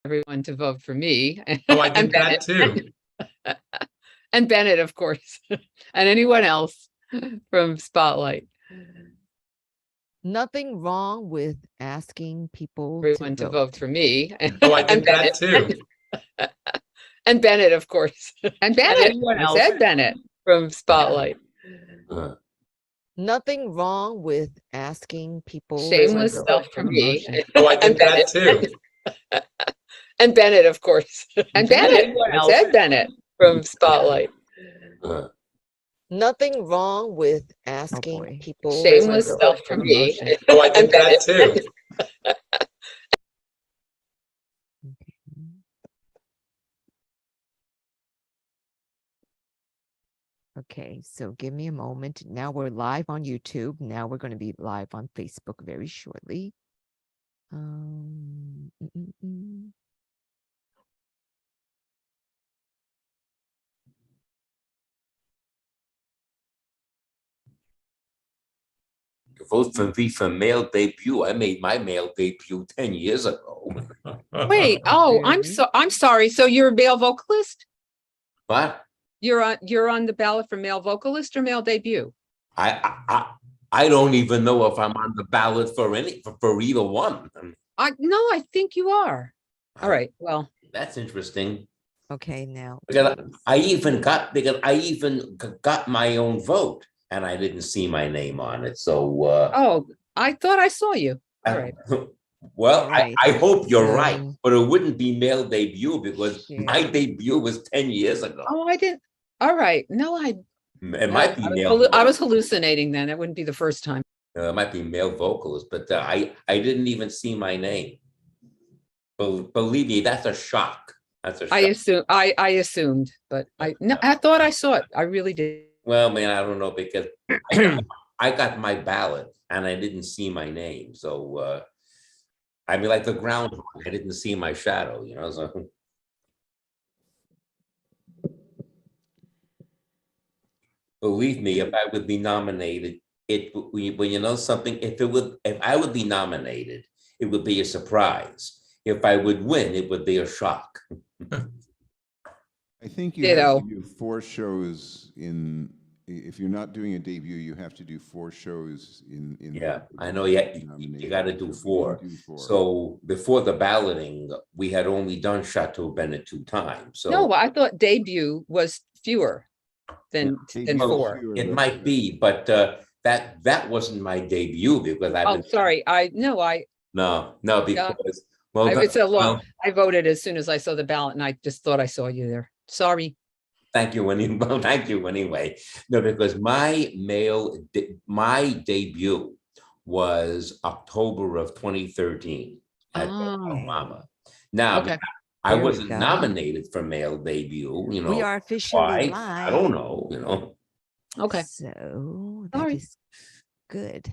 everyone to vote for me. Oh, I did And that Bennett. too. And Bennett, of course, and anyone else from Spotlight. Nothing wrong with asking people Everyone to to vote. vote for me. Oh, I did And that Bennett. too. And Bennett, of course, And Bennett, anyone I else. said Bennett from Spotlight. nothing wrong with asking people to Shameless vote. stuff from me. Oh, I did And that Bennett. too. And Bennett, of course, And Bennett, anyone I else. said Bennett from Spotlight. nothing wrong with asking people Shameless to stuff vote from for me. promotion. Oh, I did And that Bennett. too. Okay, so give me a moment. Now we're live on YouTube. Now we're going to be live on Facebook very shortly. Um, mm, mm, mm. Vote for me for male debut. I made my male debut 10 years ago. Wait, oh, I'm sorry. So you're a male vocalist? But You're on the ballot for male vocalist or male debut? I don't even know if I'm on the ballot for either one. I think you are. All right. Well, That's interesting. Okay, now. Because I even got my own vote, and I didn't see my name on it. So oh, I thought I saw you. All right. well, All right. I hope you're right, So- but it wouldn't be male debut because Share. my debut was 10 years ago. Oh, I didn't. All right. No, It might be male. I was hallucinating then. It wouldn't be the first time. It might be male vocalist, but I didn't even see my name. Believe me, that's a shock. That's a shock. I assumed, but I thought I saw it. I really did. Well, man, I don't know because I got my ballot and I didn't see my name. So I mean, like the groundhog, I didn't see my shadow, you know. So believe me, if I would be nominated, you know something, if I would be nominated, it would be a surprise. If I would win, it would be a shock. I think you have to do 4 shows if you're not doing a debut, you have to do 4 shows in. Yeah, I know. Yeah, you got to do 4. So before the balloting, we had only done Chateau Bennett 2 times. So No, I thought debut was fewer than Debut was 4. fewer, it but- might be, but that wasn't my debut because I've Oh, been. sorry. No, because It's a long. well, I voted as soon as I saw the ballot, and I just thought I saw you there. Sorry. thank you thank you anyway. No, because my debut was October of 2013 at Mama. Now, Okay. I There we wasn't go. nominated for male debut, you know. We are officially why? live. I don't know, you know. Okay. So that Sorry. is good.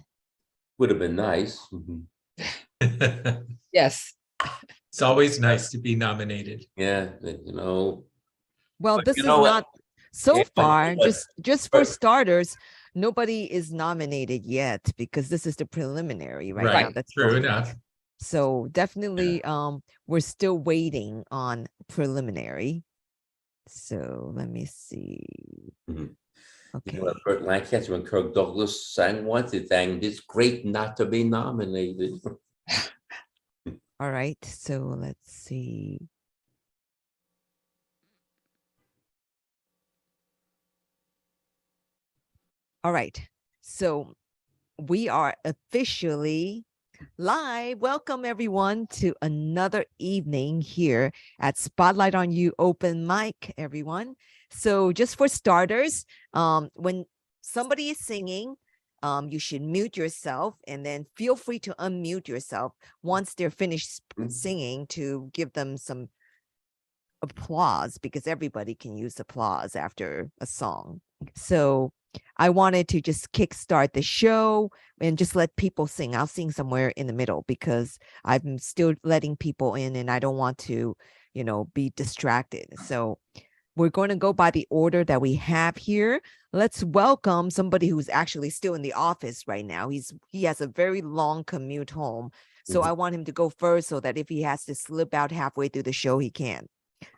Would have been nice. Yes. It's always nice to be nominated. Yeah, you know. Well, But this you is know what? not so Yeah, but- far. but- Just for but- starters, nobody is nominated yet because this is the preliminary right now. Right, That's true going enough. on. So definitely, we're still waiting on preliminary. So let me see. Mhm. Okay. You know, Kurt Lancaster and Kirk Douglas sang once, it sang, "It's great not to be nominated." All right. So let's see. All right. So we are officially live. Welcome everyone to another evening here at Spotlight on You open mic, everyone. So just for starters, when somebody is singing, you should mute yourself and then feel free to unmute yourself once they're finished singing to give them some applause because everybody can use applause after a song. So I wanted to just kickstart the show and just let people sing. I'll sing somewhere in the middle because I'm still letting people in and I don't want to, be distracted. So we're going to go by the order that we have here. Let's welcome somebody who's actually still in the office right now. He has a very long commute home. So Mhm. I want him to go first so that if he has to slip out halfway through the show, he can.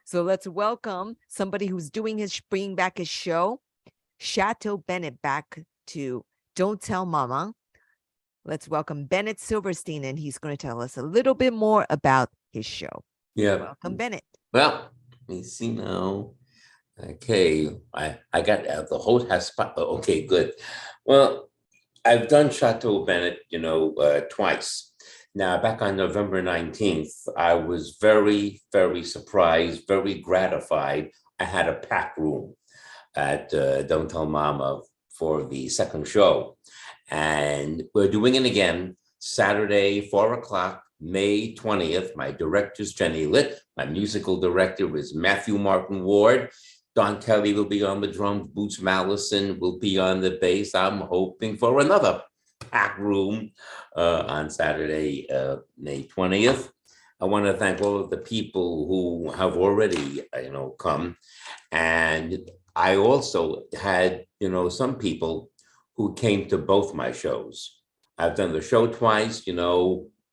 So let's welcome somebody who's bringing back his show, Chateau Bennett, back to Don't Tell Mama. Let's welcome Bennett Silverstein, and he's going to tell us a little bit more about his show. Yeah. Welcome, Bennett. Well, let me see now. Okay, I got the host has spot. Okay, good. Well, I've done Chateau Bennett, twice. Now, back on November 19th, I was very, very surprised, very gratified. I had a packed room at Don't Tell Mama for the second show. And we're doing it again Saturday, 4:00, May 20th. My director's Jenny Litt. My musical director is Matthew Martin Ward. Don Kelly will be on the drums. Boots Mallison will be on the bass. I'm hoping for another packed room on Saturday, May 20th. I want to thank all of the people who have already, come. And I also had, some people who came to both my shows. I've done the show twice,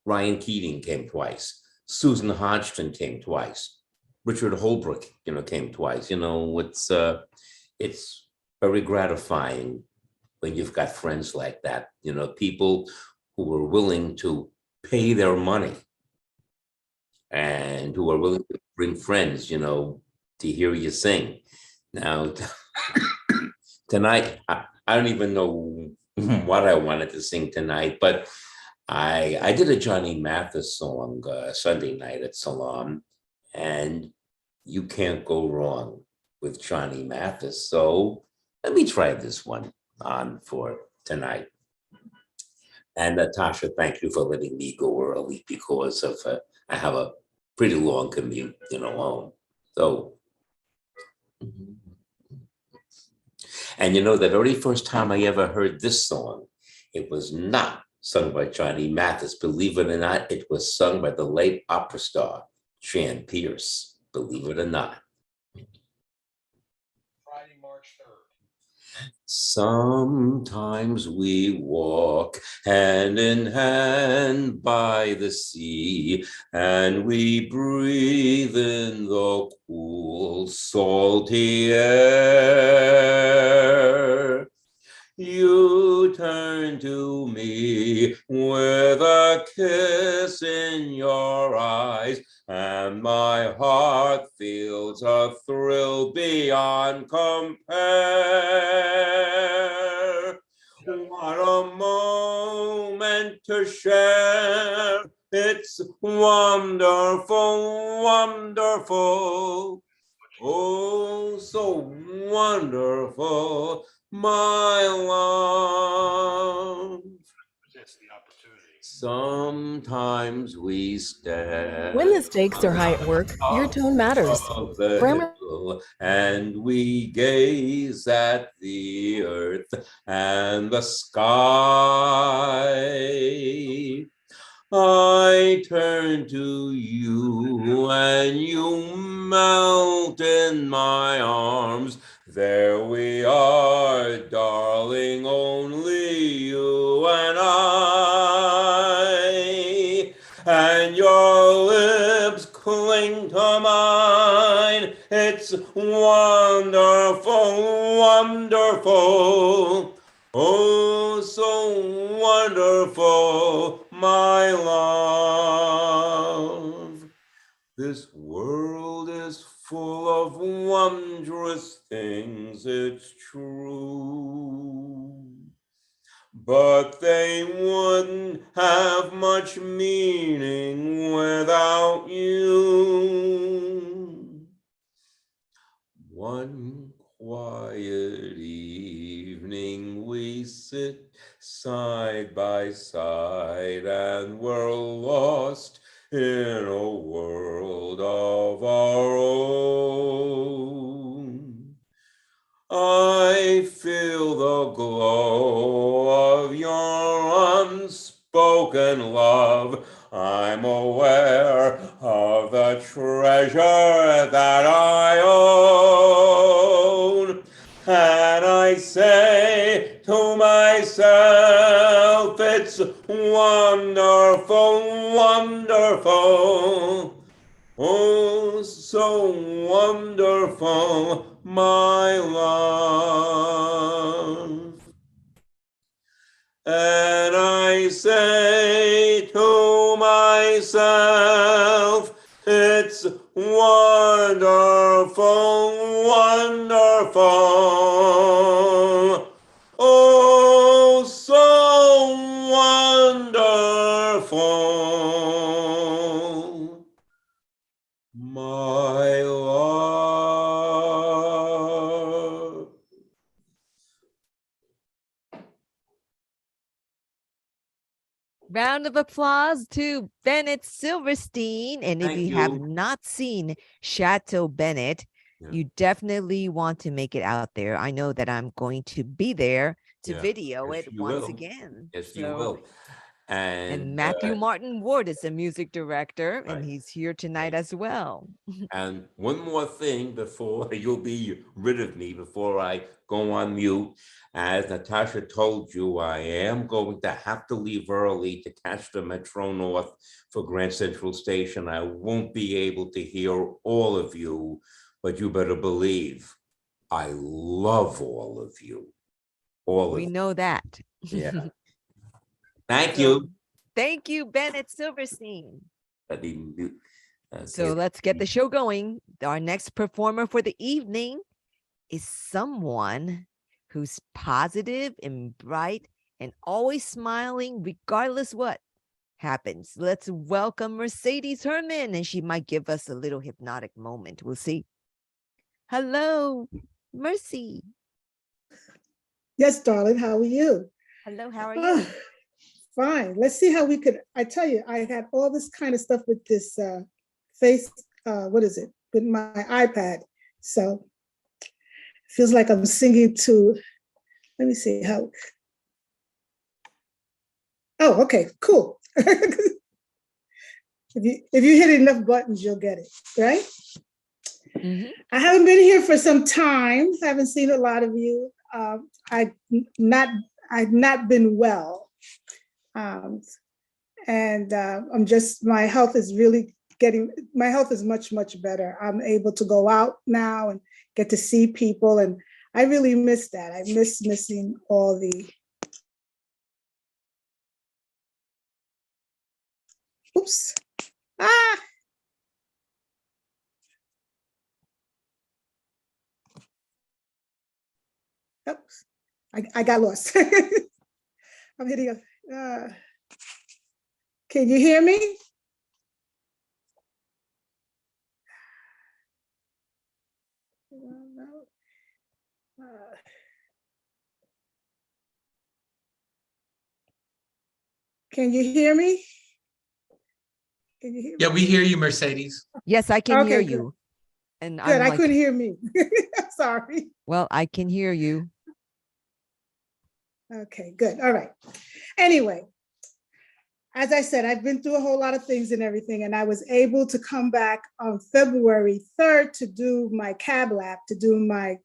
Ryan Keating came twice. Susan Hodgson came twice. Richard Holbrook, came twice. It's very gratifying when you've got friends like that, people who are willing to pay their money and who are willing to bring friends, to hear you sing. Now, tonight, I don't even know what I wanted to sing tonight, but I did a Johnny Mathis song Sunday night at Salon, and you can't go wrong with Johnny Mathis. So let me try this one on for tonight. And Tasha, thank you for letting me go early because of I have a pretty long commute, home. So, and the very first time I ever heard this song, it was not sung by Johnny Mathis. Believe it or not, it was sung by the late opera star, Jan Pierce. Believe it or not. Friday, March 3rd. Sometimes we walk hand in hand by the sea, and we breathe in the cool, salty air. You turn to me with a kiss in your eyes, and my heart feels a thrill beyond compare. What a moment to share. It's wonderful, wonderful. Oh, so wonderful, my love. Sometimes we stand. When the stakes are high at work, your tone matters. Grammar. And we gaze at the earth and the sky. I turn to you and you melt in my arms. There we are, darling, only you and I. And your lips cling to mine. It's wonderful, wonderful. Oh, so wonderful, my love. This world is full of wondrous things, it's true. But they wouldn't have much meaning without you. One quiet evening we sit side by side and we're lost in a world of our own. I feel the glow of your unspoken love. I'm aware of the treasure that I own. And I say to myself, it's wonderful, wonderful. Oh, so wonderful, my love. And I say to myself, it's wonderful, wonderful. Oh, so wonderful, my love. Round of applause to Bennett Silverstein. And if Thank you have you. not seen Chateau Bennett, Yeah. you definitely want to make it out there. I know that I'm going to be there to Yeah. video Yes, it you once will. again. Yes, you So- will. And Matthew Martin Ward is the music director, and Right. he's here tonight as well. And one more thing before you'll be rid of me, before I go on mute. As Natasha told you, I am going to have to leave early to catch the Metro North for Grand Central Station. I won't be able to hear all of you, but you better believe I love all of you. All of We you. know that. Yeah. Thank So, you. Thank you, Bennett Silverstein. I didn't do- So okay. let's get the show going. Our next performer for the evening is someone who's positive and bright and always smiling, regardless what happens. Let's welcome Mercedes Herman, and she might give us a little hypnotic moment. We'll see. Hello, Mercy. Yes, darling. How are you? Hello, how are you? Oh, fine. Let's see how we could. I tell you, I had all this kind of stuff with this face. What is it? With my iPad. So it feels like I'm singing to. Let me see how. Oh, okay, cool. If you hit enough buttons, you'll get it, right? Mhm. I haven't been here for some time. Haven't seen a lot of you. I've not been well, and I'm just, my health is much better. I'm able to go out now and get to see people, and I really miss that. I miss missing all the. Oops. Ah. Oops. I got lost. I'm hitting a. Can you hear me? Can you hear me? Can you hear me? Yeah, we hear you, Mercedes. Yes, I can hear Okay, good. you. And Good. I'm I like, couldn't hear me. Sorry. well, I can hear you. Okay, good. All right. Anyway, as I said, I've been through a whole lot of things and everything, and I was able to come back on February 3rd to do my cab lab, to do my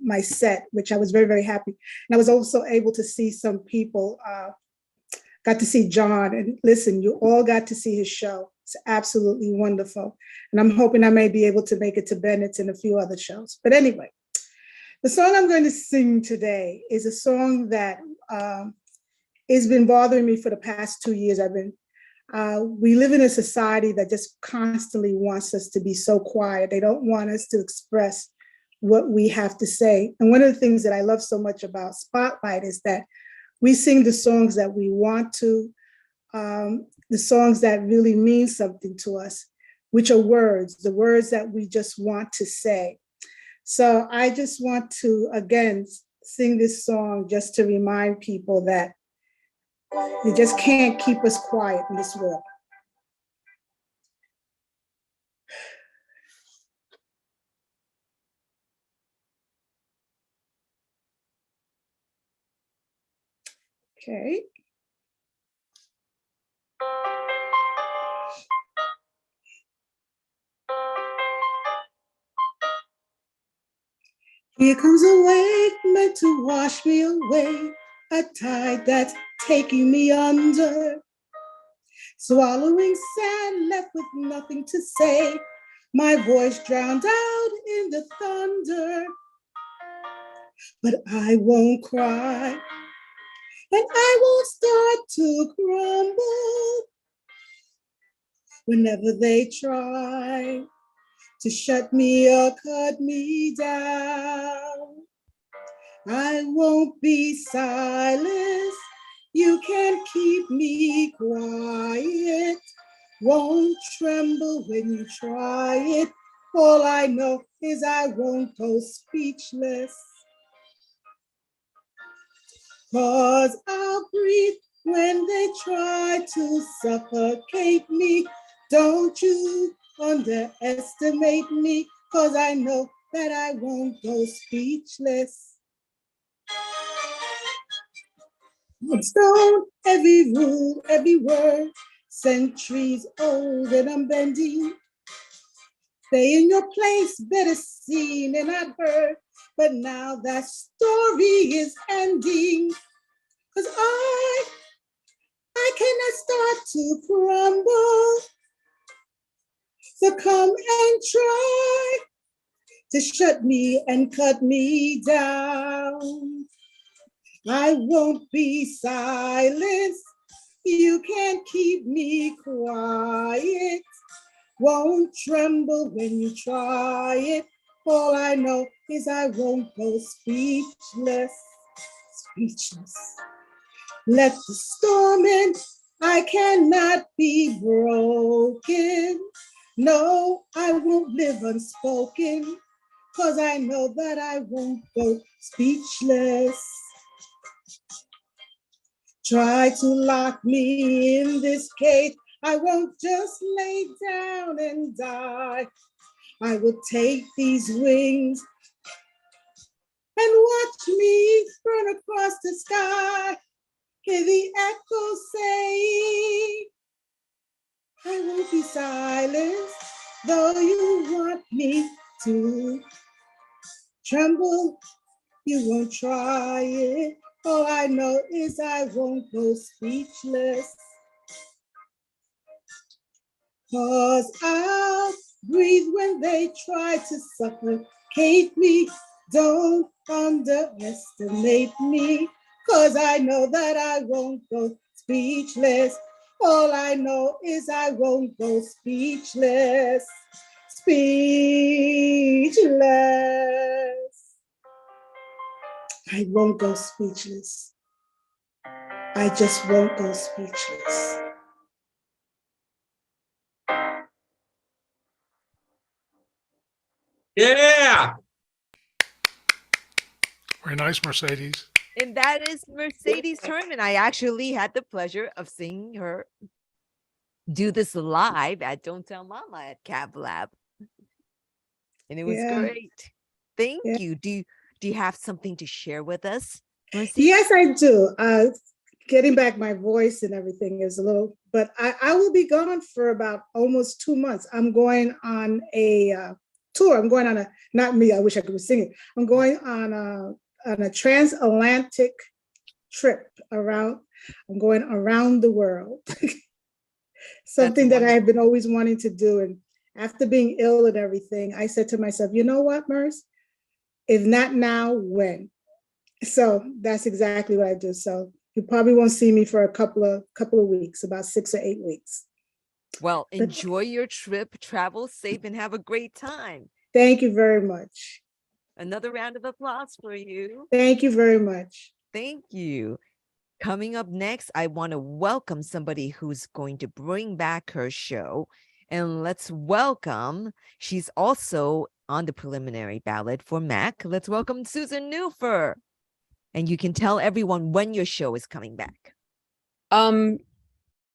my set, which I was very, very happy. And I was also able to see some people, got to see John, and listen, you all got to see his show. It's absolutely wonderful. And I'm hoping I may be able to make it to Bennett's and a few other shows. But anyway, the song I'm going to sing today is a song that has been bothering me for the past 2 years. We live in a society that just constantly wants us to be so quiet. They don't want us to express what we have to say. And one of the things that I love so much about Spotlight is that we sing the songs that we want to, the songs that really mean something to us, which are words, the words that we just want to say. So I just want to, again, sing this song just to remind people that you just can't keep us quiet in this world. Okay. Here comes a wave meant to wash me away, a tide that's taking me under. Swallowing sand, left with nothing to say. My voice drowned out in the thunder. But I won't cry, and I won't start to crumble whenever they try to shut me or cut me down. I won't be silenced. You can't keep me quiet. Won't tremble when you try it. All I know is I won't go speechless. 'Cause I'll breathe when they try to suffocate me. Don't you underestimate me, 'cause I know that I won't go speechless. Stone, every rule, every word, centuries old, and I'm bending. Stay in your place, better seen and not heard, but now that story is ending. 'Cause I cannot start to crumble. So come and try to shut me and cut me down. I won't be silenced. You can't keep me quiet. Won't tremble when you try it. All I know is I won't go speechless. Speechless. Let the storm in. I cannot be broken. No, I won't live unspoken, 'cause I know that I won't go speechless. Try to lock me in this cage. I won't just lay down and die. I will take these wings and watch me burn across the sky. Hear the echoes say, I won't be silenced, though you want me to tremble. You won't try it. All I know is I won't go speechless. 'Cause I'll breathe when they try to suffocate me. Don't underestimate me, 'cause I know that I won't go speechless. All I know is I won't go speechless. Speechless. I won't go speechless. I just won't go speechless. Yeah. Very nice, Mercedes. And that is Mercedes Herman. I actually had the pleasure of seeing her do this live at Don't Tell Mama at Cab Lab. And it was great. Thank you. Do you have something to share with us, Mercedes? Yes, I do. Getting back my voice and everything is a little, but I will be gone for about almost 2 months. I'm going on a tour. I'm going on a, not me, I wish I could be singing. I'm going on a transatlantic trip around, I'm going around the world. Something that I have been always wanting to do. And after being ill and everything, I said to myself, you know what, Merce? If not now, when? So that's exactly what I do. So you probably won't see me for a couple of weeks, about 6 or 8 weeks. Well, enjoy your trip, travel safe, and have a great time. Thank you very much. Another round of applause for you. Thank you very much. Thank you. Coming up next, I want to welcome somebody who's going to bring back her show. And let's welcome, she's also on the preliminary ballot for MAC. Let's welcome Susan Newfer. And you can tell everyone when your show is coming back. I'm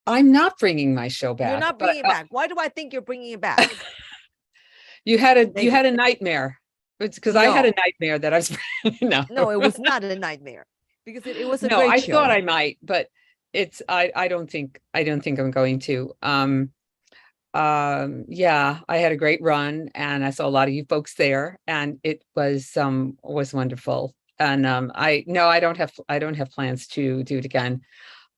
not bringing my show back. You're not bringing it back. Why do I think you're bringing it back? You had a nightmare. It's because I had a nightmare that I was No, it was not a nightmare because it was a no, great I show. thought I might, but it's I don't think I'm going to. Yeah, I had a great run and I saw a lot of you folks there and it was wonderful. And I don't have plans to do it again.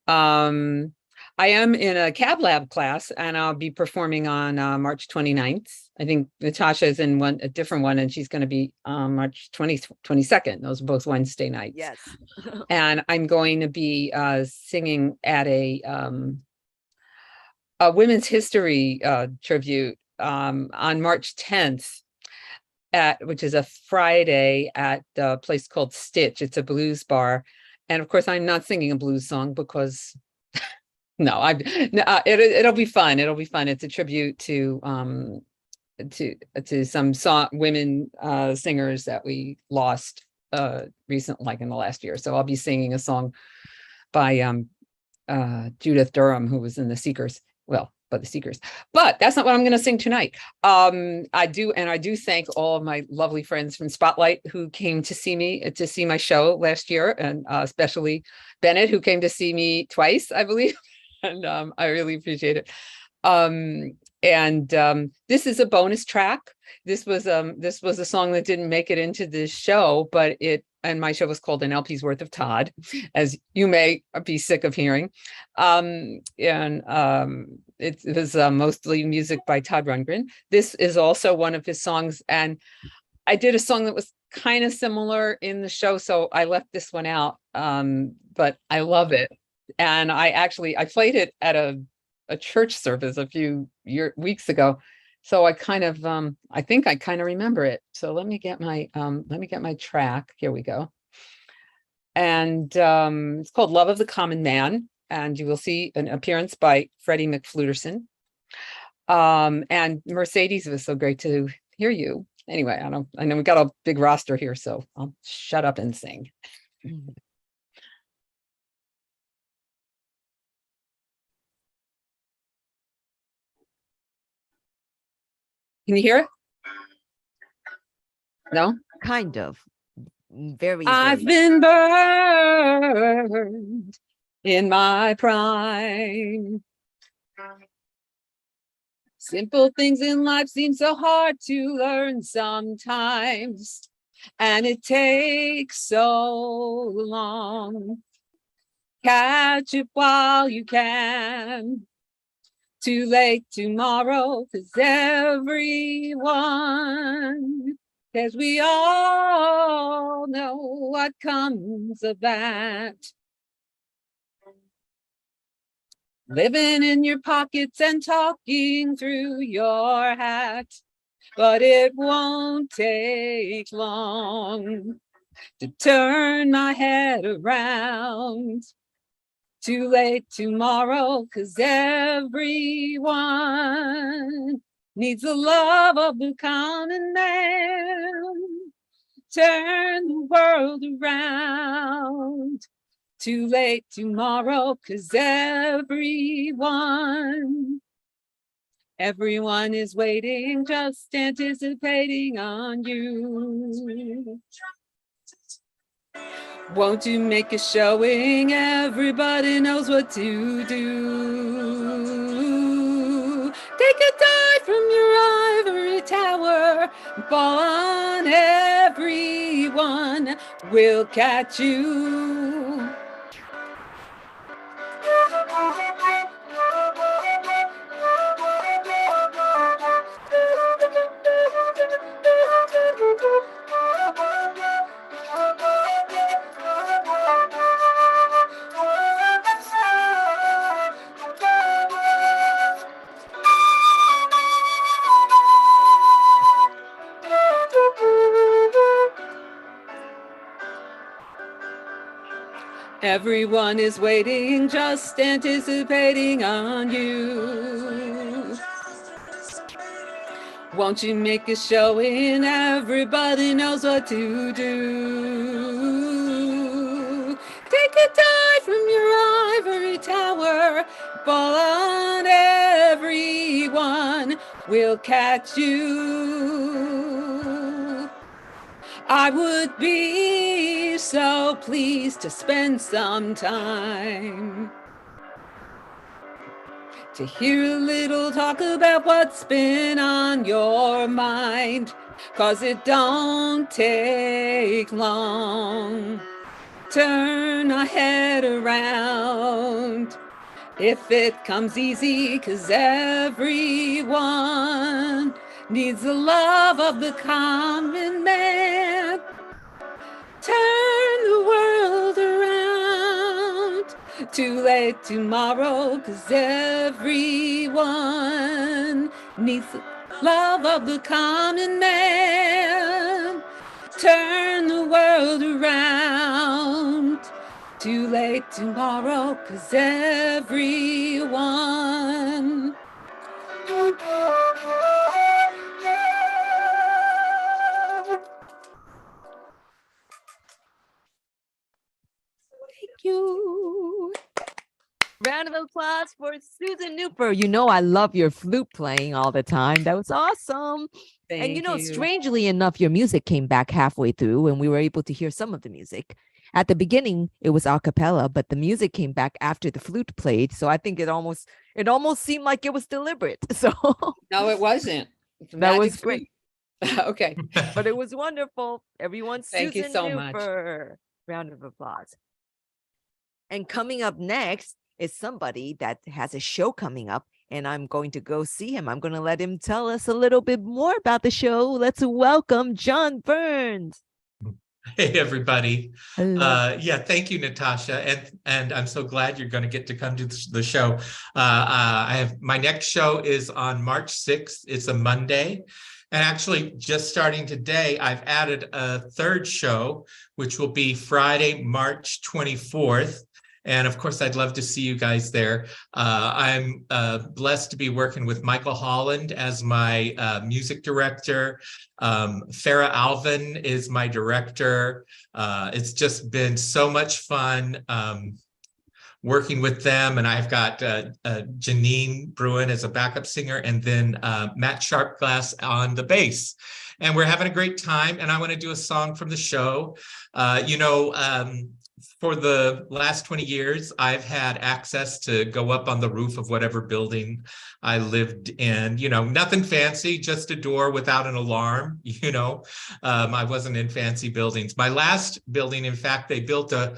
I am in a Cab Lab class and I'll be performing on March 29th. I think Natasha is in a different one and she's going to be March 22nd. Those are both Wednesday nights. Yes. And I'm going to be singing at a women's history tribute on March 10th, which is a Friday at a place called Stitch. It's a blues bar. And of course, I'm not singing a blues song because no, it'll be fun. It'll be fun. It's a tribute to some women singers that we lost recently, like in the last year. So I'll be singing a song by Judith Durham, who was in the Seekers. Well, but the Seekers. But that's not what I'm going to sing tonight. I do thank all of my lovely friends from Spotlight who came to see me to see my show last year, and especially Bennett, who came to see me twice, I believe. And I really appreciate it. This is a bonus track. This was a song that didn't make it into this show, but my show was called An LP's Worth of Todd, as you may be sick of hearing. It was mostly music by Todd Rundgren. This is also one of his songs, and I did a song that was kind of similar in the show, so I left this one out. But I love it, and I played it at a church service a few weeks ago. So I kind of, I think I kind of remember it. So let me get my track. Here we go. And it's called Love of the Common Man. And you will see an appearance by Freddie McFluterson. And Mercedes, it was so great to hear you. Anyway, I know we got a big roster here, so I'll shut up and sing. Can you hear it? No? Kind of. Very. I've been burned in my prime. Simple things in life seem so hard to learn sometimes, and it takes so long. Catch it while you can. Too late tomorrow, 'cause we all know what comes of that. Living in your pockets and talking through your hat, but it won't take long to turn my head around. Too late tomorrow, 'cause everyone needs the love of the common man. Turn the world around. Too late tomorrow, 'cause everyone is waiting, just anticipating on you. Won't you make a showing? Everybody knows what to do. Take a dive from your ivory tower, fall on everyone, we'll catch you. Everyone is waiting, just anticipating on you. Won't you make a showing? Everybody knows what to do. Take a dive from your ivory tower, fall on everyone, we'll catch you. I would be so pleased to spend some time to hear a little talk about what's been on your mind, 'cause it don't take long turn our head around. If it comes easy, 'cause everyone needs the love of the common man. Turn the world around. Too late tomorrow, 'cause everyone needs the love of the common man. Turn the world around. Too late tomorrow, 'cause everyone. Thank you. Round of applause for Susan Newper. You know, I love your flute playing all the time. That was awesome. And you know, strangely enough, your music came back halfway through and we were able to hear some of the music. At the beginning, it was a cappella, but the music came back after the flute played. So I think it almost seemed like it was deliberate. So No, it wasn't. that was great. Okay. But it was wonderful. Everyone, Thank you Susan so much. Newper. Round of applause. And coming up next is somebody that has a show coming up, and I'm going to go see him. I'm going to let him tell us a little bit more about the show. Let's welcome John Burns. Hey, everybody. Hello. Yeah, thank you, Natasha. And I'm so glad you're going to get to come to the show. My next show is on March 6th. It's a Monday. And actually, just starting today, I've added a third show, which will be Friday, March 24th. And of course, I'd love to see you guys there. I'm blessed to be working with Michael Holland as my music director. Farah Alvin is my director. It's just been so much fun working with them. And I've got Janine Bruin as a backup singer, and then Matt Sharpglass on the bass. And we're having a great time. And I want to do a song from the show. For the last 20 years, I've had access to go up on the roof of whatever building I lived in. You know, nothing fancy, just a door without an alarm. I wasn't in fancy buildings. My last building, in fact, they built a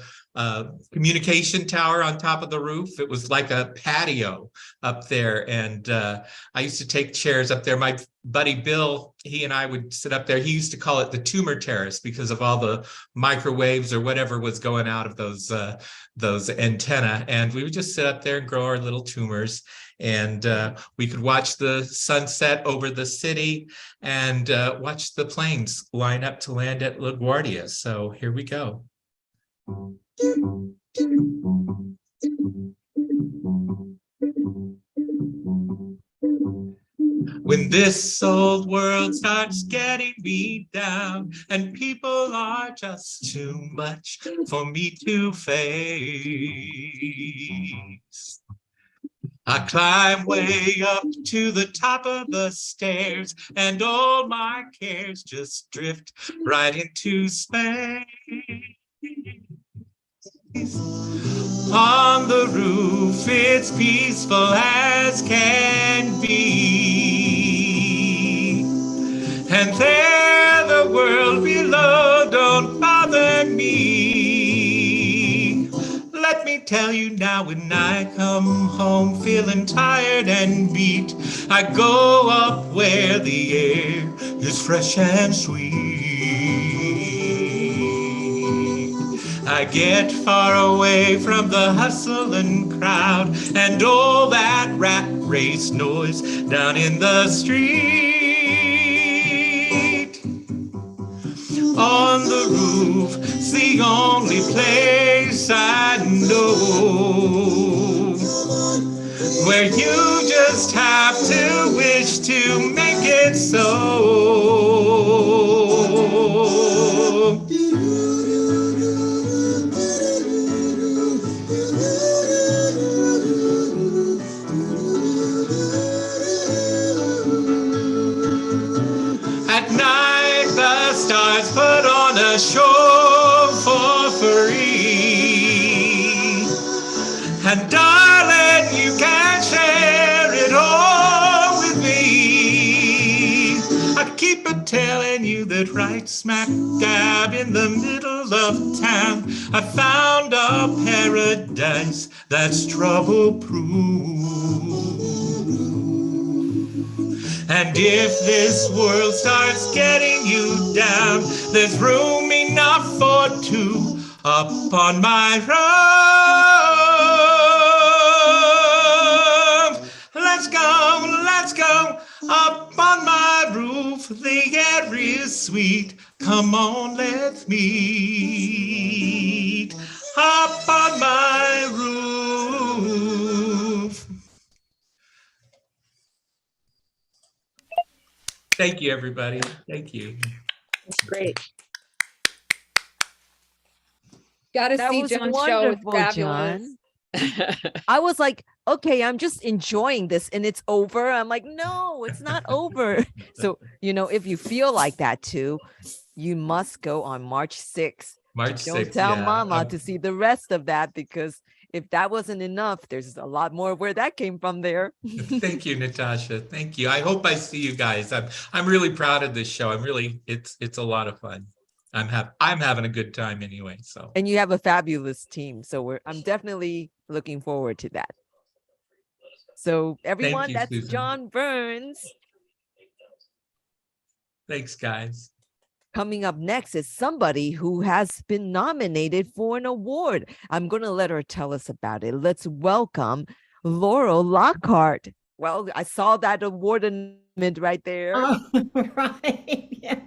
communication tower on top of the roof. It was like a patio up there. And I used to take chairs up there. My buddy Bill, he and I would sit up there. He used to call it the tumor terrace because of all the microwaves or whatever was going out of those antenna. And we would just sit up there and grow our little tumors. And we could watch the sunset over the city and watch the planes line up to land at LaGuardia. So here we go. When this old world starts getting beat down and people are just too much for me to face, I climb way up to the top of the stairs and all my cares just drift right into space. On the roof, it's peaceful as can be. And there, the world below don't bother me. Let me tell you now, when I come home feeling tired and beat, I go up where the air is fresh and sweet. I get far away from the hustle and crowd and all that rat race noise down in the street. On the roof, it's the only place I know where you just have to wish to make it so. At night, the stars put on a show for free. And darling, you can share it all with me. I keep keep a telling you that right smack dab in the middle of town, I found a paradise that's trouble-proof. And if this world starts getting you down, there's room enough for two up on my roof. Let's go up on my roof. The air is sweet. Come on, let's meet up on my roof. Thank you, everybody. Thank you. That's great. Got to That see was John's show. It's wonderful, fabulous. I was like, okay, I'm just enjoying this and it's over. I'm like, no, it's not over. So, you know, if you feel like that too, you must go on March 6th. March 6th. Don't tell yeah. mama to see the rest of that, because if that wasn't enough, there's a lot more where that came from there. Thank you, Natasha. Thank you. I hope I see you guys. I'm really proud of this show. It's a lot of fun. I'm having a good time anyway. So. And you have a fabulous team. So I'm definitely looking forward to that. So everyone, you, that's Susan. John Burns. Thanks, guys. Coming up next is somebody who has been nominated for an award. I'm going to let her tell us about it. Let's welcome Laurel Lockhart. Well, I saw that award right there. Oh, right. Yeah.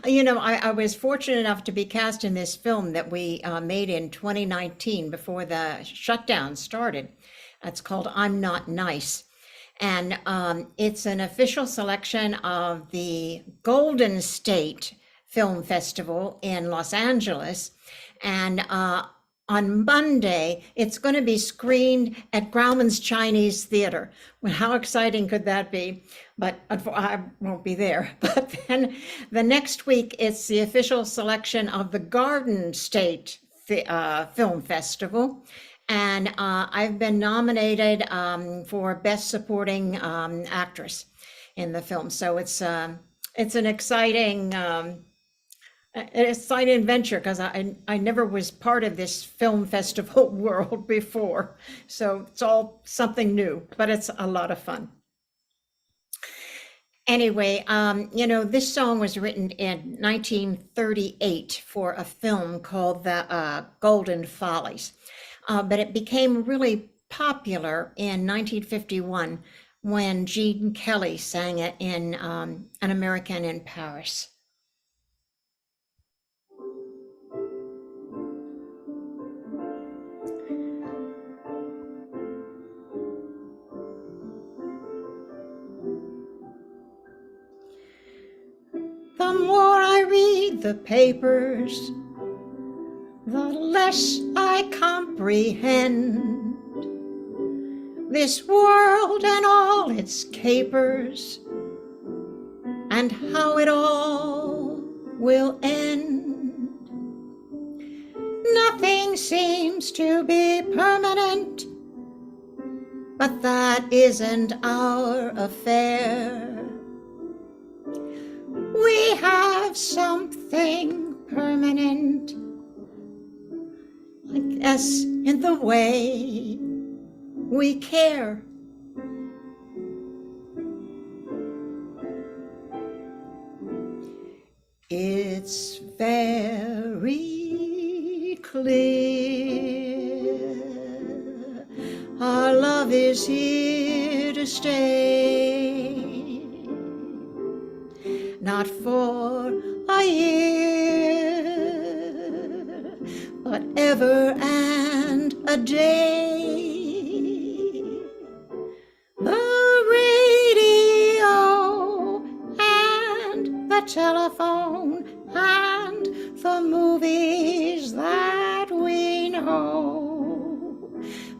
You know, I was fortunate enough to be cast in this film that we made in 2019 before the shutdown started. It's called I'm Not Nice. And it's an official selection of the Golden State Film Festival in Los Angeles. And on Monday, it's going to be screened at Grauman's Chinese Theater. Well, how exciting could that be? But I won't be there. But then the next week, it's the official selection of the Garden State Film Festival. And I've been nominated for Best Supporting Actress in the film. So it's an exciting adventure, because I never was part of this film festival world before. So it's all something new, but it's a lot of fun. Anyway, you know, this song was written in 1938 for a film called The Golden Follies. But it became really popular in 1951 when Gene Kelly sang it in An American in Paris. The more I read the papers, the less I comprehend this world and all its capers, and how it all will end. Nothing seems to be permanent, but that isn't our affair. We have something permanent, I guess, in the way we care. It's very clear our love is here to stay. Not for a year, but ever and a day. The radio and the telephone and the movies that we know,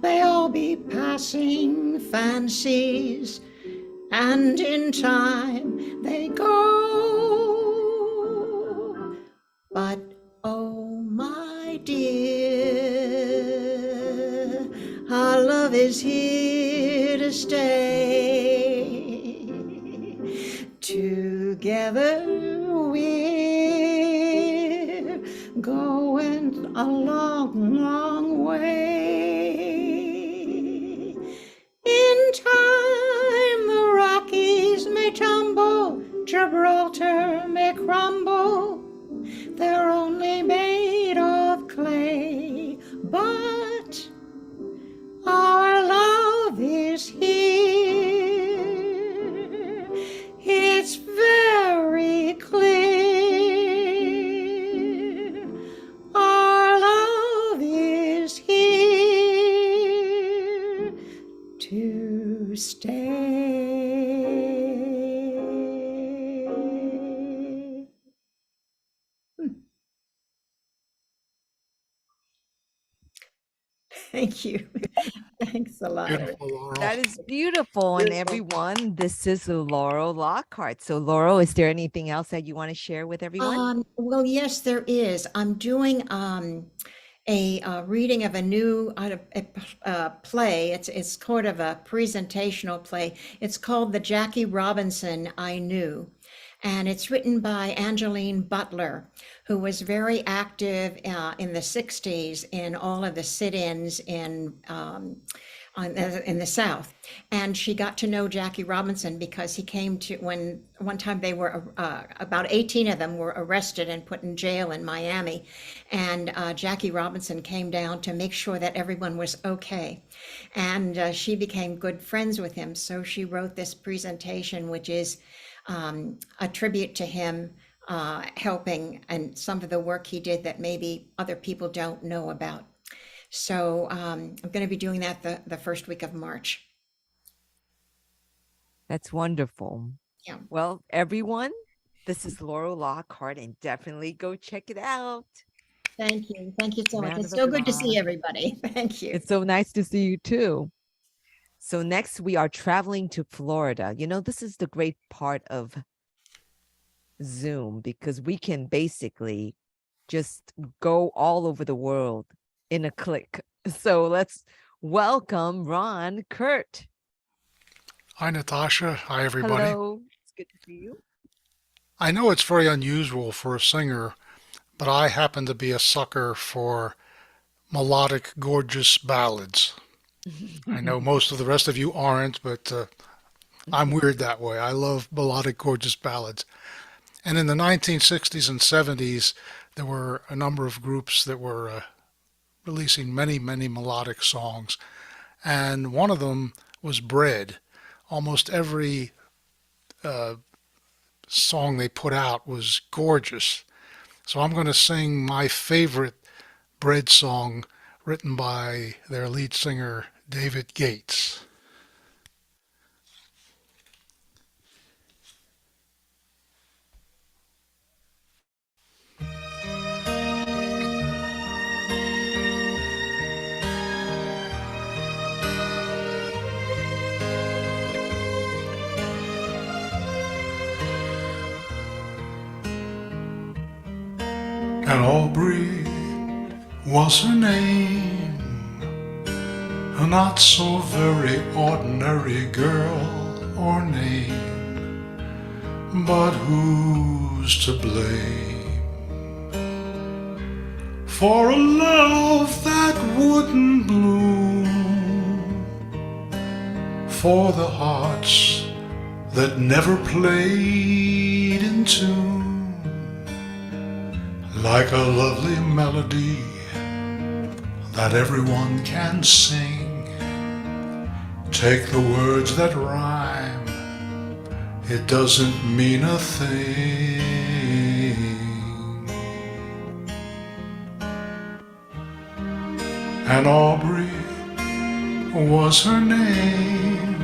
they'll be passing fancies, and in time they go. But oh my dear, our love is here to stay. Together we're going a long, long way. In time, the Rockies may tumble, Gibraltar may crumble. They're only made of clay, but our love is here. It's very clear. Our love is here to stay. Thank you. Thanks a lot. Beautiful, Laurel. That is beautiful. And everyone, this is Laurel Lockhart. So, Laurel, is there anything else that you want to share with everyone? Well, yes, there is. I'm doing a reading of a new play. It's kind of a presentational play. It's called The Jackie Robinson I Knew. And it's written by Angeline Butler, who was very active in the 60s in all of the sit-ins in the South. And she got to know Jackie Robinson because he came to, when one time they were, about 18 of them were arrested and put in jail in Miami. And Jackie Robinson came down to make sure that everyone was okay. And she became good friends with him. So she wrote this presentation, which is a tribute to him helping and some of the work he did that maybe other people don't know about. So I'm going to be doing that the first week of March. That's wonderful. Yeah. Well, everyone, this is Laurel Lockhart, and definitely go check it out. Thank you. Thank you so much. Round It's of so good to see applause. everybody. Thank you. It's so nice to see you too. So next we are traveling to Florida. You know, this is the great part of Zoom because we can basically just go all over the world in a click. So let's welcome Ron Kurt. Hi, Natasha. Hi, everybody. Hello. It's good to see you. I know it's very unusual for a singer, but I happen to be a sucker for melodic, gorgeous ballads. I know most of the rest of you aren't, but I'm weird that way. I love melodic, gorgeous ballads. And in the 1960s and 70s, there were a number of groups that were releasing many, many melodic songs. And one of them was Bread. Almost every song they put out was gorgeous. So I'm going to sing my favorite Bread song written by their lead singer, David Gates. And Aubrey was her name, a not so very ordinary girl or name, but who's to blame for a love that wouldn't bloom, for the hearts that never played in tune, like a lovely melody that everyone can sing. Take the words that rhyme, it doesn't mean a thing. And Aubrey was her name.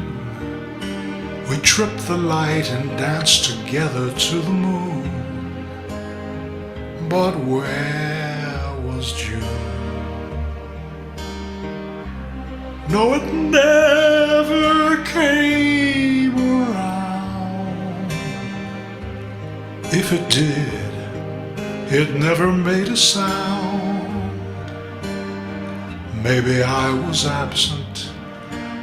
We tripped the light and danced together to the moon. But where was June? No, it never came around. If it did, it never made a sound. Maybe I was absent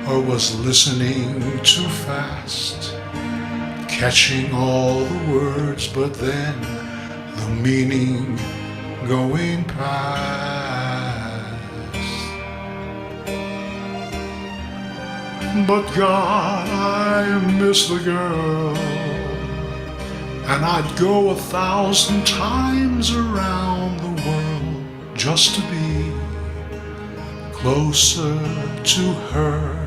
or was listening too fast. catching all the words, but then the meaning going past. But God, I miss the girl, and I'd go 1,000 times around the world just to be closer to her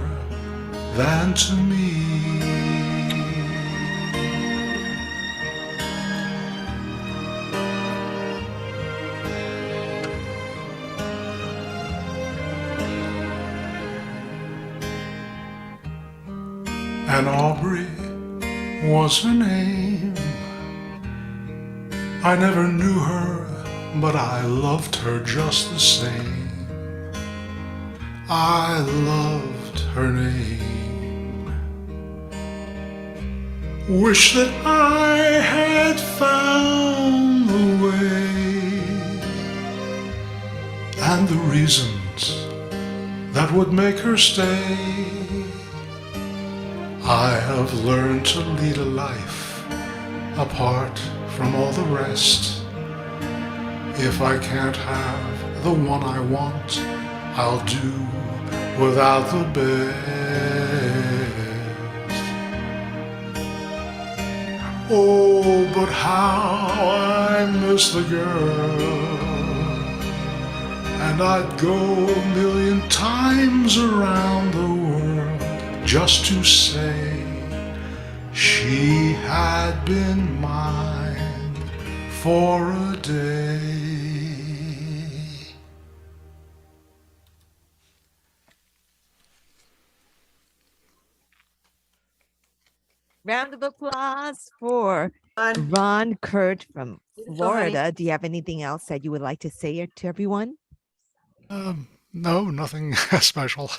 than to me. And Aubrey was her name. I never knew her, but I loved her just the same. I loved her name. Wish that I had found the way and the reasons that would make her stay. I have learned to lead a life apart from all the rest. If I can't have the one I want, I'll do without the best. Oh, but how I miss the girl, and I'd go 1,000,000 times around the world just to say she had been mine for a day. Round of applause for Ron Kurt from Florida. Do you have anything else that you would like to say to everyone? No, nothing special.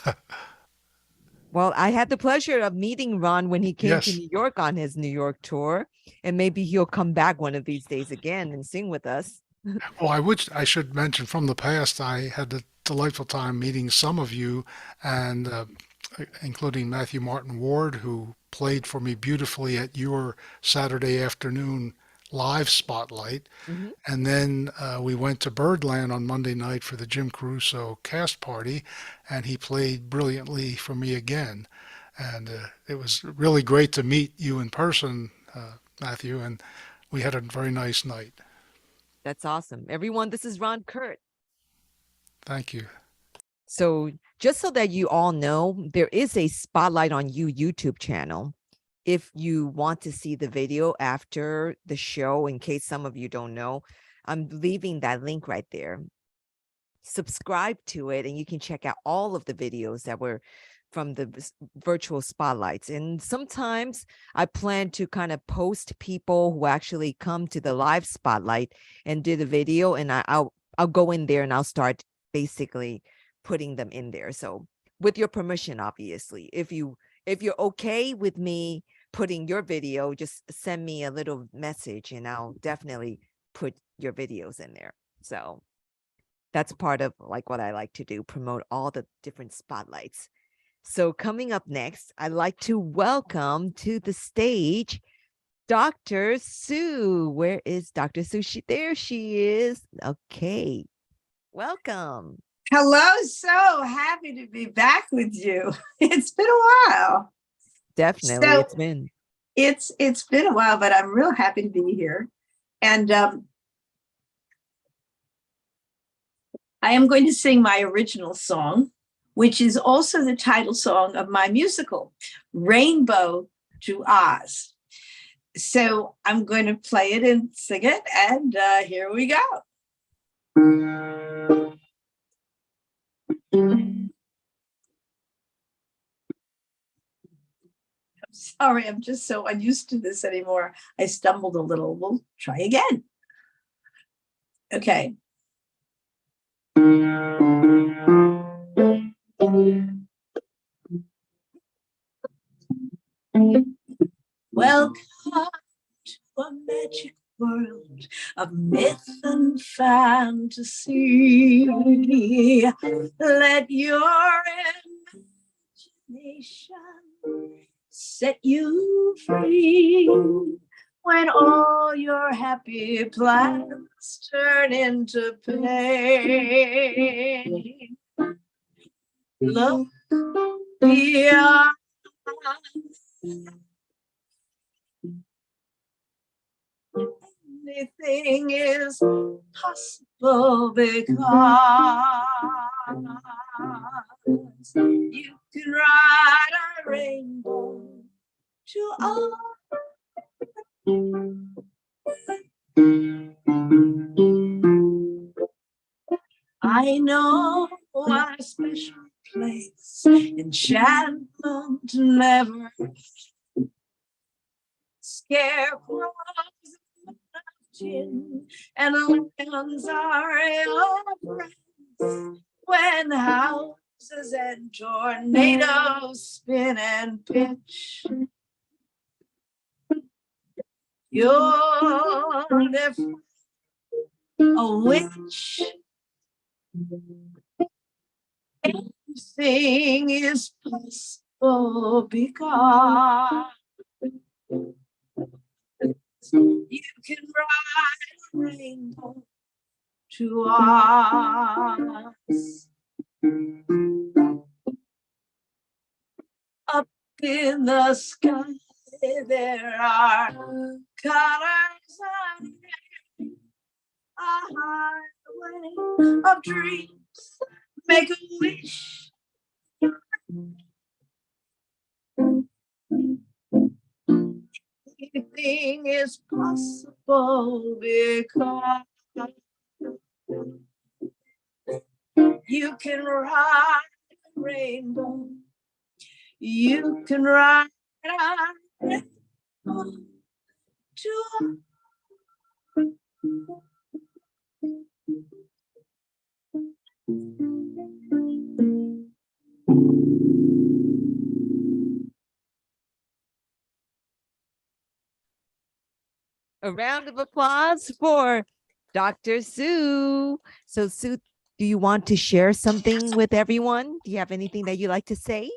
Well, I had the pleasure of meeting Ron when he came to Yes. New York on his New York tour, and maybe he'll come back one of these days again and sing with us. Well, I should mention from the past, I had a delightful time meeting some of you, and including Matthew Martin Ward, who played for me beautifully at your Saturday afternoon live spotlight. Mhm. And then we went to Birdland on Monday night for the Jim Caruso cast party, and he played brilliantly for me again. And it was really great to meet you in person, Matthew, and we had a very nice night. That's awesome. Everyone, this is Ron Kurt. Thank you. So just so that you all know, there is a Spotlight on You YouTube channel. If you want to see the video after the show, in case some of you don't know, I'm leaving that link right there. Subscribe to it, and you can check out all of the videos that were from the virtual spotlights. And sometimes I plan to kind of post people who actually come to the live spotlight and do the video, and I'll go in there and I'll start basically putting them in there. So with your permission, obviously, if you're okay with me putting your video, just send me a little message and I'll definitely put your videos in there. So that's part of like what I like to do, promote all the different spotlights. So coming up next, I'd like to welcome to the stage Dr. Sue. Where is Dr. Sue? There she is. Okay. Welcome. Hello, so happy to be back with you. It's been a while. Definitely, So, it's been a while, but I'm real happy to be here. And I am going to sing my original song, which is also the title song of my musical, Rainbow to Oz. So I'm going to play it and sing it, and here we go. I'm sorry, I'm just so unused to this anymore. I stumbled a little. We'll try again. Okay. Welcome to a magic world of myth and fantasy. Let your imagination set you free. When all your happy plans turn into pain, look beyond. Anything is possible because you can ride a rainbow to all. I know a special place, enchantment never. Scarecrows and lions are your friends. When houses and tornadoes spin and pitch, you're different, a witch. Everything is possible because you can ride a rainbow to us. Up in the sky, there are colors of a highway of dreams. Make a wish. Anything is possible because you can ride a rainbow. You can ride a rainbow to. A round of applause for Dr. Sue. So, Sue, do you want to share something with everyone? Do you have anything that you'd like to say?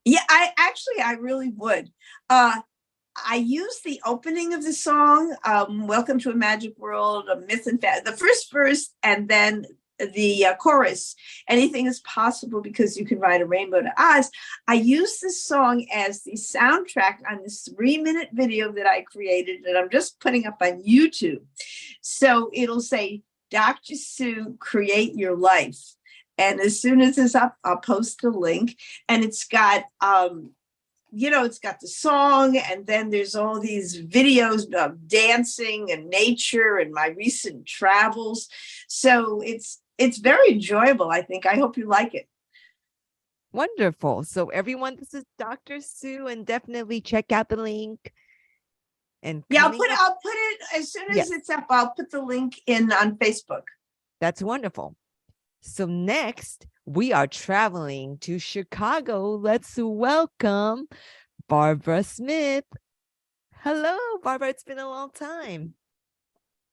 Yeah, I really would. I use the opening of the song, Welcome to a Magic World, a Myth and Fact, the first verse, and then the chorus, anything is possible because you can ride a rainbow to Oz. I use this song as the soundtrack on this 3-minute video that I created that I'm just putting up on YouTube. So it'll say, Dr. Sue, create your life. And as soon as it's up, I'll post a link, and it's got, it's got the song, and then there's all these videos of dancing and nature and my recent travels. So it's very enjoyable, I think. I hope you like it. Wonderful. So everyone, this is Dr. Sue, and definitely check out the link. And yeah, I'll put it as soon as it's up. I'll put the link in on Facebook. That's wonderful. So next, we are traveling to Chicago. Let's welcome Barbara Smith. Hello, Barbara. It's been a long time.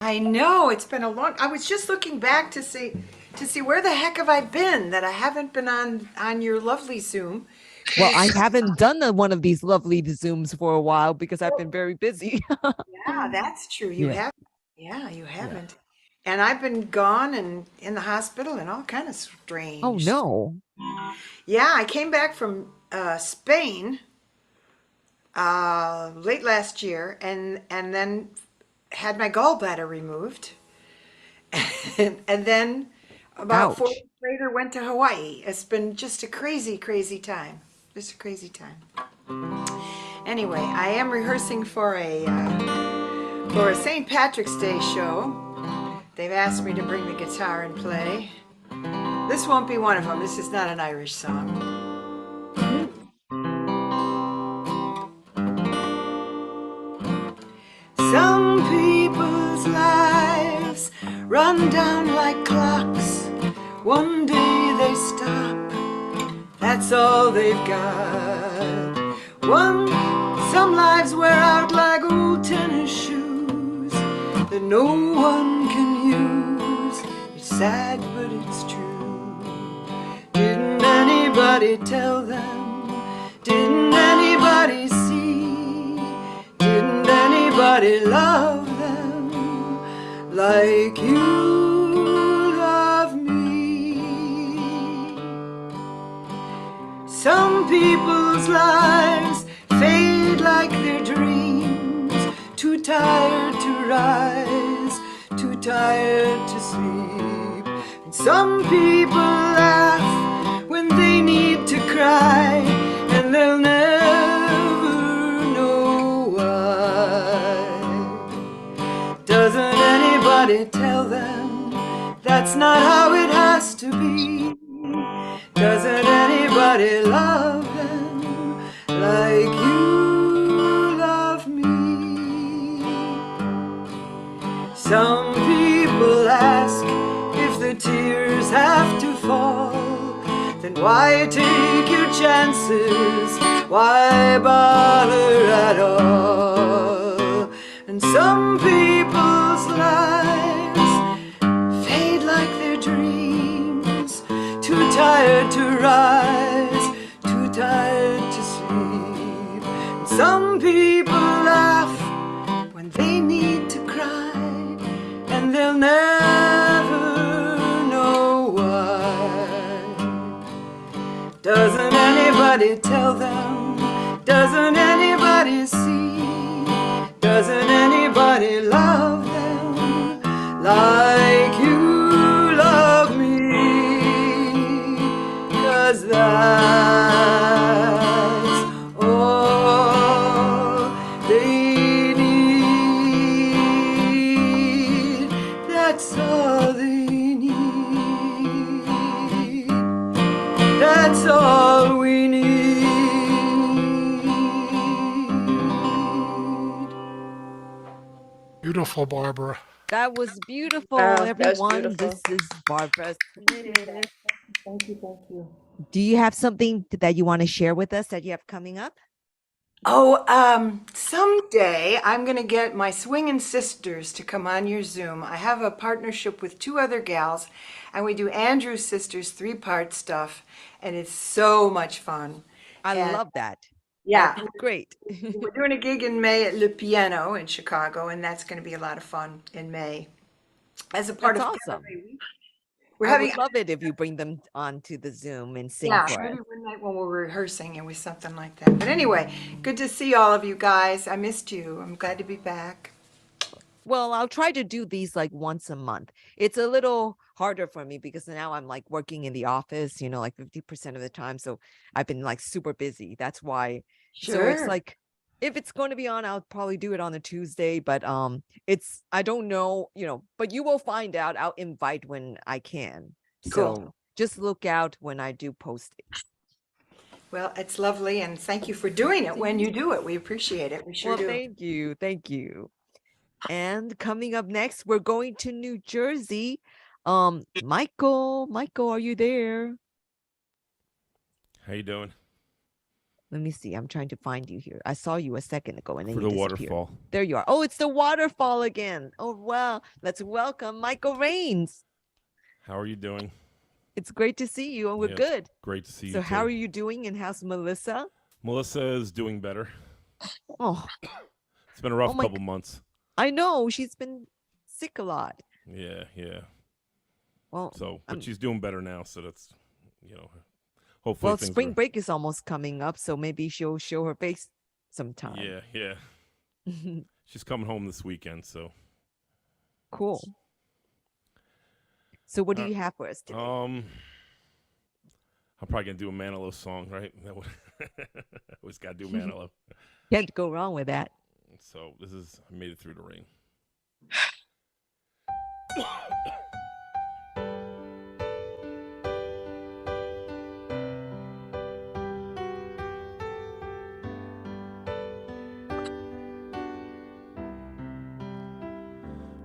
I know it's been a long. I was just looking back to see where the heck have I been that I haven't been on your lovely Zoom. Well, I haven't done one of these lovely Zooms for a while because I've been very busy. Yeah, that's true. You haven't. Yeah, you haven't. Yeah. And I've been gone and in the hospital and all kind of strange. Oh no. Yeah, I came back from Spain late last year and then had my gallbladder removed. and then about 4 weeks later went to Hawaii. It's been just a crazy, crazy time. Just a crazy time. Anyway, I am rehearsing for a St. Patrick's Day show. They've asked me to bring the guitar and play. This won't be one of them. This is not an Irish song. Some people's lives run down like clocks. One day they stop. That's all they've got. Some lives wear out like old tennis shoes that no one can use. It's sad, but it's true. Didn't anybody tell them? Didn't anybody see anybody love them like you love me. Some people's lives fade like their dreams, too tired to rise, too tired to sleep. And some people laugh when they need to cry, and they'll never know why. Doesn't anybody tell them that's not how it has to be? Doesn't anybody love them like you love me? Some people ask if the tears have to fall, then why take your chances? Why bother at all? And some people's lives fade like their dreams, too tired to rise, too tired to sleep. And some people laugh when they need to cry, and they'll never know why. Doesn't anybody tell them? Doesn't anybody see? Doesn't anybody love them like you love me? 'Cause that's all they need. That's all they need. That's all we need. Beautiful, Barbara. That was beautiful, Wow, that was everyone. beautiful. This is Barbara. Thank you, thank you. Do you have something that you want to share with us that you have coming up? Oh, someday I'm going to get my swinging sisters to come on your Zoom. I have a partnership with two other gals, and we do Andrew's Sisters 3-part stuff, and it's so much fun. I And- love that. Yeah, That's great. we're doing a gig in May at Le Piano in Chicago, and that's going to be a lot of fun in May. As a part That's of awesome. Cabaret Week. We're I having would love it if you bring them onto the Zoom and sing yeah, for maybe us. one night when we're rehearsing and with something like that. But anyway, good to see all of you guys. I missed you. I'm glad to be back. Well, I'll try to do these like once a month. It's a little harder for me because now I'm like working in the office, like 50% of the time. So I've been like super busy. That's why. So it's Sure. like if it's going to be on, I'll probably do it on a Tuesday, but I don't know, but you will find out. I'll invite when I can. Cool. So just look out when I do post it. Well, it's lovely, and thank you for doing it when you do it. We appreciate it. We sure Well, do. thank you. Thank you. And coming up next, we're going to New Jersey. Michael, are you there? How you doing? Let me see. I'm trying to find you here. I saw you a second ago and then For you the disappeared. waterfall. There you are. Oh, it's the waterfall again. Oh, well, let's welcome Michael Rains. How are you doing? It's great to see you and we're Yeah, good. Great to see you. So how too. are you doing and how's Melissa? Melissa is doing better. Oh, It's been a rough Oh my couple months. I know she's been sick a lot. Yeah. Well, So, but I'm- she's doing better now. So that's, hopefully. well, things spring are- break is almost coming up, so maybe she'll show her face sometime. Yeah. She's coming home this weekend. So, Cool. So what do Uh, you have for us today? I'm probably gonna do a Manilow song, right? That would always gotta do Manilow. Can't go wrong with that. So I made it through the rain.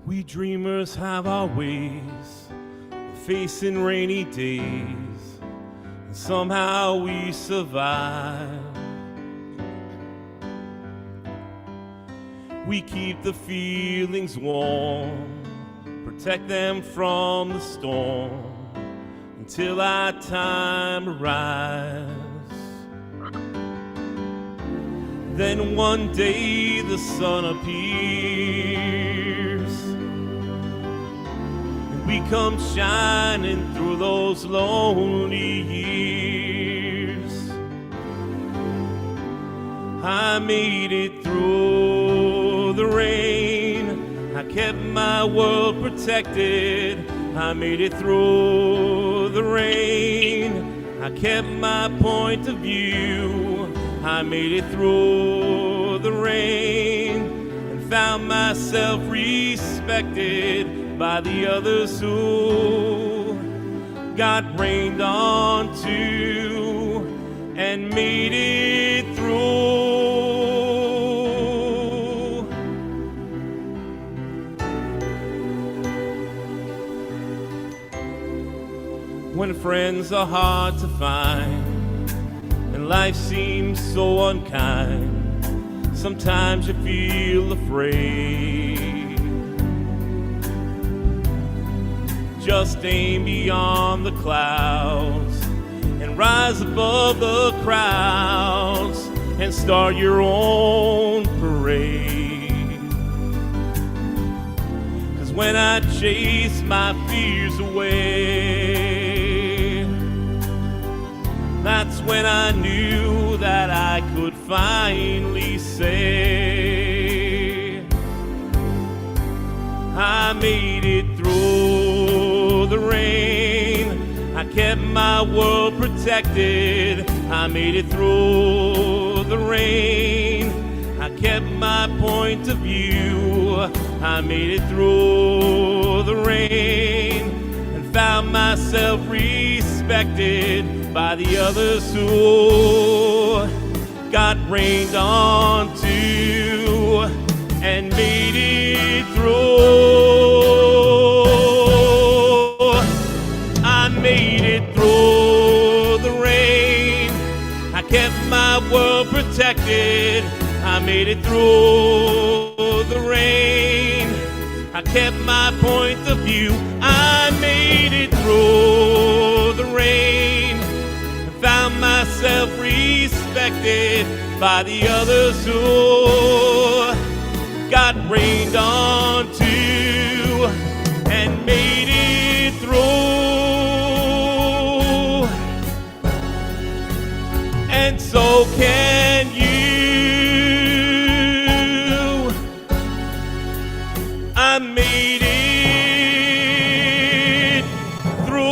We dreamers have our ways of facing rainy days, and somehow we survive. We keep the feelings warm, protect them from the storm, until our time arrives. Then one day the sun appears, and we come shining through those lonely years. I made it through the rain, I kept my world protected. I made it through the rain, I kept my point of view. I made it through the rain and found myself respected by the others who got rained on too and made it through. When friends are hard to find and life seems so unkind, sometimes you feel afraid. Just aim beyond the clouds and rise above the crowds and start your own parade. 'Cause when I chase my fears away, that's when I knew that I could finally say, I made it through the rain, I kept my world protected. I made it through the rain, I kept my point of view. I made it through the rain and found myself respected by the others who got rained on too and made it through. I made it through the rain, I kept my world protected. I made it through the rain, I kept my point of view. I made it through the rain, found myself respected by the others who got rained on too and made it through. And so can you. I made it through.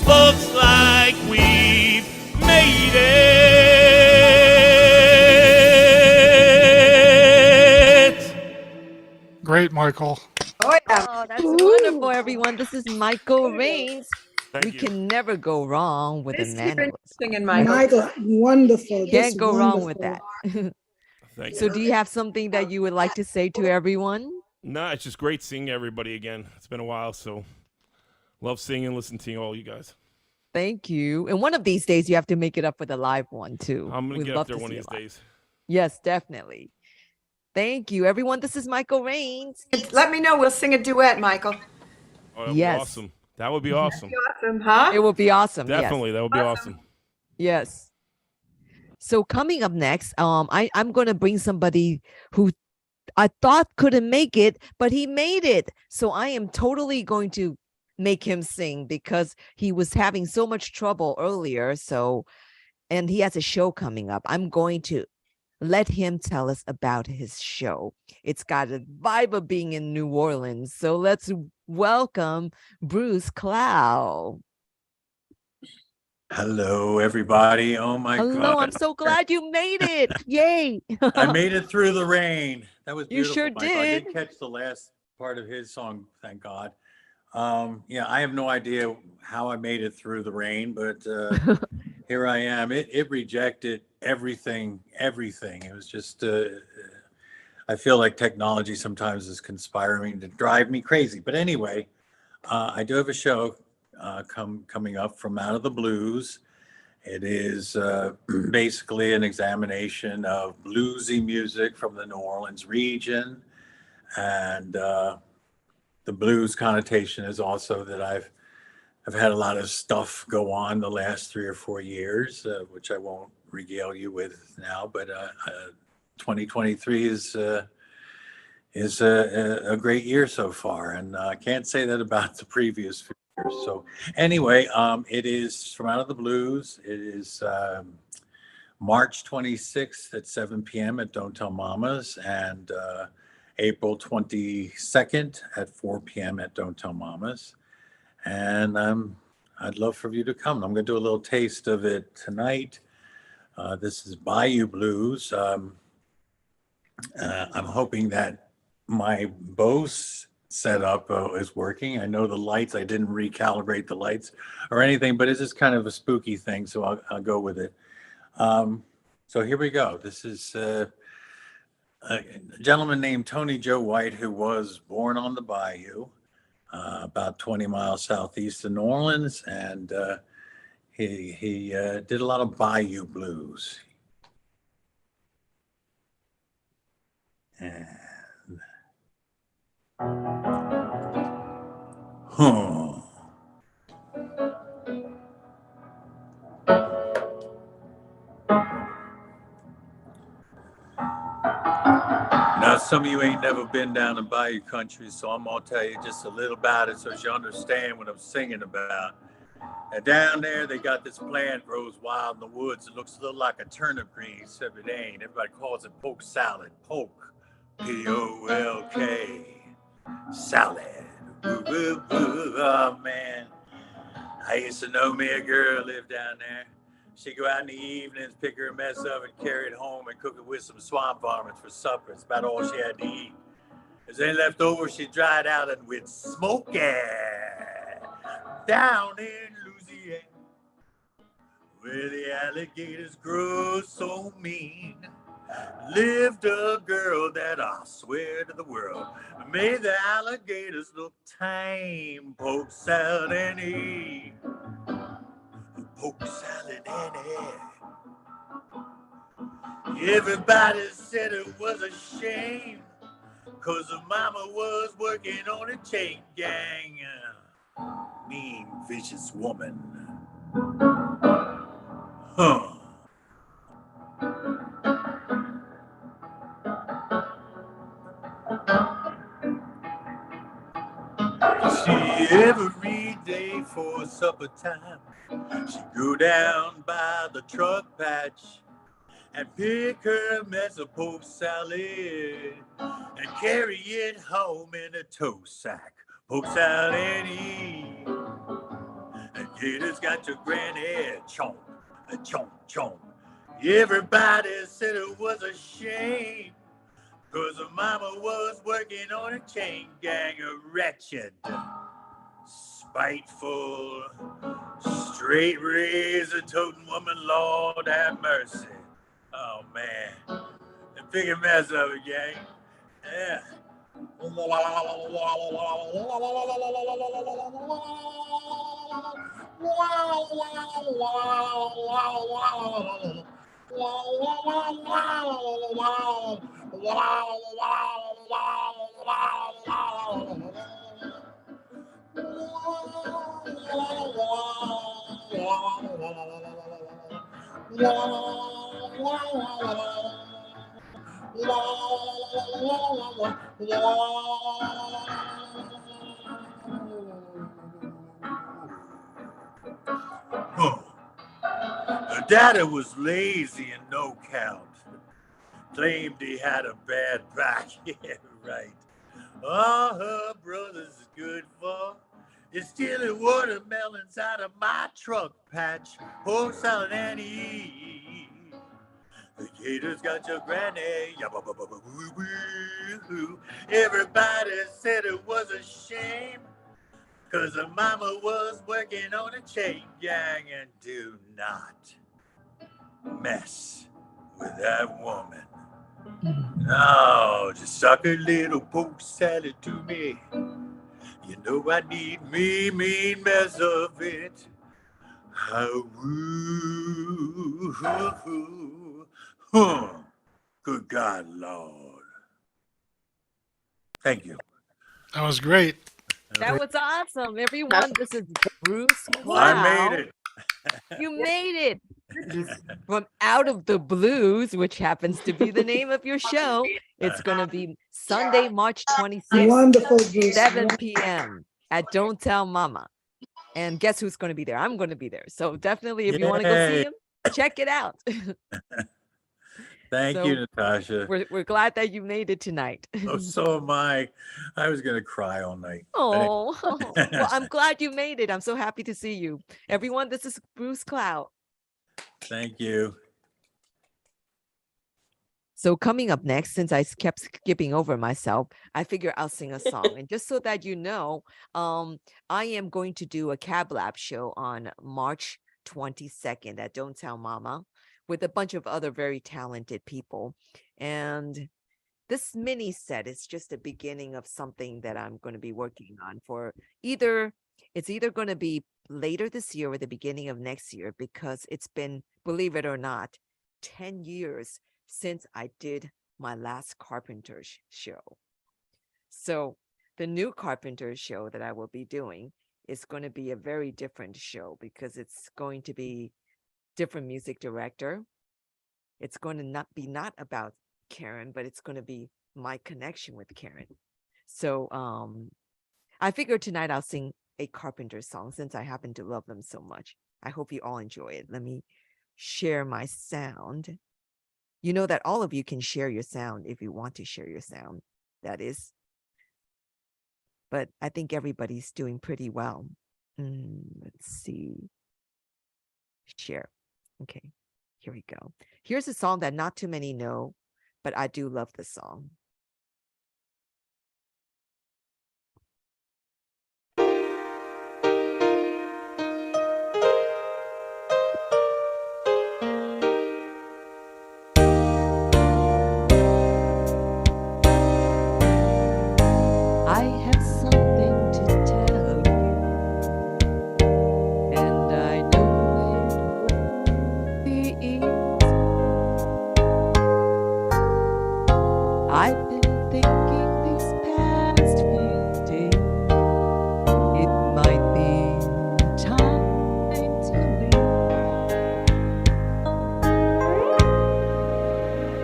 Looks like we've made it. Great, Michael. Oh, yeah. Oh, that's wonderful, everyone. This is Michael Rains. Thank We you. can never go wrong with It's even Emmanuel. singing, Michael. Michael, wonderful. Can't just go wrong with wonderful. that. Thank So you. do you have something that you would like to say to everyone? No, it's just great seeing everybody again. It's been a while, so love seeing and listening to all you guys. Thank you. And one of these days you have to make it up with a live one too. I'm gonna We'd get love up there to one of see these it live. days. Yes, definitely. Thank you, everyone. This is Michael Rains. Let me know. We'll sing a duet, Michael. Oh, that'd Yes. be awesome. That would be awesome. Awesome, huh? It will be awesome. Definitely, that would be awesome. Yes. So coming up next, I'm gonna bring somebody who I thought couldn't make it, but he made it. So I am totally going to make him sing because he was having so much trouble earlier. So, and he has a show coming up. I'm going to let him tell us about his show. It's got a vibe of being in New Orleans. So let's welcome Bruce Clow. Hello, everybody. Oh my Hello, God. I'm so glad you made it. Yay. I made it through the rain. That was You beautiful. sure Michael. I did. did catch the last part of his song, thank God. Yeah, I have no idea how I made it through the rain, but here I am. It rejected everything. It was just, I feel like technology sometimes is conspiring to drive me crazy. But anyway, I do have a show coming up from Out of the Blues. It is basically an examination of bluesy music from the New Orleans region. And the blues connotation is also that I've I've had a lot of stuff go on the last 3 or 4 years, which I won't regale you with now. But 2023 is a great year so far, and I can't say that about the previous few years. So anyway, it is From Out of the Blues. It is March 26th at 7 p.m. at Don't Tell Mamas, and April 22nd at 4 p.m. at Don't Tell Mamas. And I'd love for you to come. I'm going to do a little taste of it tonight. This is Bayou Blues. I'm hoping that my Bose setup is working. I know the lights, I didn't recalibrate the lights or anything, but it's just kind of a spooky thing, so I'll go with it. So here we go. This is a gentleman named Tony Joe White, who was born on the bayou, about 20 miles southeast of New Orleans, and he did a lot of bayou blues. And Now, some of you ain't never been down in Bayou country, so I'm gonna tell you just a little about it so you understand what I'm singing about. And down there, they got this plant grows wild in the woods. It looks a little like a turnip green, except it ain't. Everybody calls it polk salad. Polk, P-O-L-K, salad. Woo, woo, woo. Oh man, I used to know me a girl lived down there. She'd go out in the evenings, pick her a mess of it, carry it home, and cook it with some swamp varmints for supper. It's about all she had to eat. If there's any left over, she'd dry it out and we'd smoke it. Down in Louisiana, where the alligators grow so mean, lived a girl that I swear to the world made the alligators look tame. Polk salad and eat. Polk salad and egg. Everybody said it was a shame, 'cause her mama was working on a chain gang. Mean, vicious woman. See, every day for supper time, she'd go down by the truck patch and pick her mess of polk salad and carry it home in a tow sack. Polk salad and eat. And Gator's got your granny chomp, a chomp, chomp. Everybody said it was a shame, 'cause her mama was working on a chain gang, a wretched, spiteful, straight razor toting woman, Lord have mercy. Oh man, the big mess of it, gang. Yeah. Her daddy was lazy and no count. Claimed he had a bad back. Yeah, right. All her brothers is good for is stealing watermelons out of my truck patch. Polk salad and eat. The Gator's got your granny. Everybody said it was a shame, 'cause her mama was working on a chain gang. And do not mess with that woman. No, just suck a little polk salad to me. You know I need me mean mess of it. Good God, Lord. Thank you. That was great. That was awesome. Everyone, this is Bruce Cloud. I made it. You made it. From Out of the Blues, which happens to be the name of your show. It's going to be Sunday, March 26th, Wonderful, Bruce. 7 p.m. at Don't Tell Mama. And guess who's going to be there? I'm going to be there. So definitely, if you want to go see Yay. him, check it out. Thank So, you, Natasha. We're glad that you made it tonight. Oh, so am I. I was going to cry all night. Oh, well, I'm glad you made it. I'm so happy to see you. Everyone, this is Bruce Cloud. Thank you. So coming up next, since I kept skipping over myself, I figure I'll sing a song. And just so that you know, I am going to do a Cab Lab show on March 22nd at Don't Tell Mama with a bunch of other very talented people. And this mini set is just the beginning of something that I'm going to be working on for it's either going to be later this year or the beginning of next year, because it's been, believe it or not, 10 years since I did my last Carpenters show. So the new Carpenters show that I will be doing is going to be a very different show, because it's going to be different music director. It's going to not about Karen, but it's going to be my connection with Karen. So I figured tonight I'll sing a Carpenter song since I happen to love them so much. I hope you all enjoy it. Let me share my sound. You know that all of you can share your sound if you want to share your sound, that is. But I think everybody's doing pretty well. Let's see. Share. Okay, here we go. Here's a song that not too many know, but I do love the song. I have something to tell you, and I know it won't be easy. I've been thinking these past few days, it might be time to leave.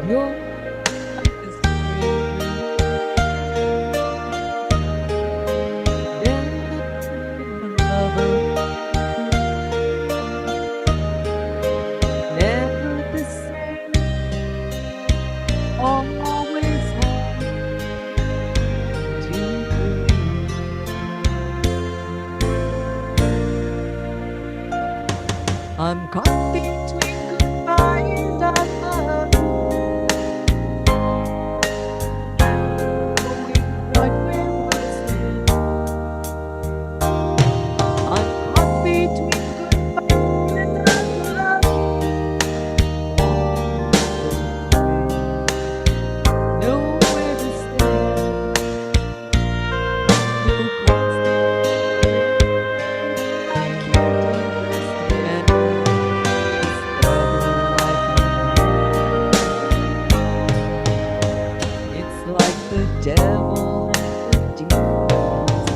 Your life is never the same, always home to you. I'm caught between goodbye and I love going right where we're standing. I'm caught between goodbye and I love nowhere to stand. No constant, I can't understand. This love life, it's like the devil and the demons.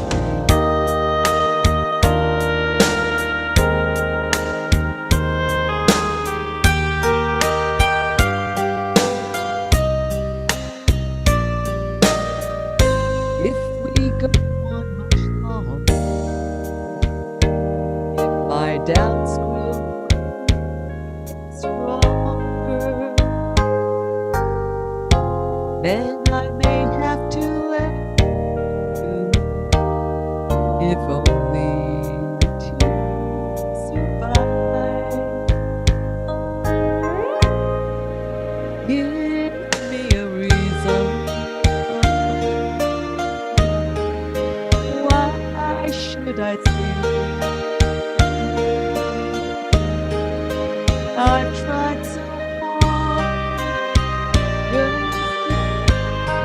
If we go on much longer, if my doubts grow stronger, then I may have to let you, if only to survive. Give me a reason. Why should I stay? I've tried so hard just to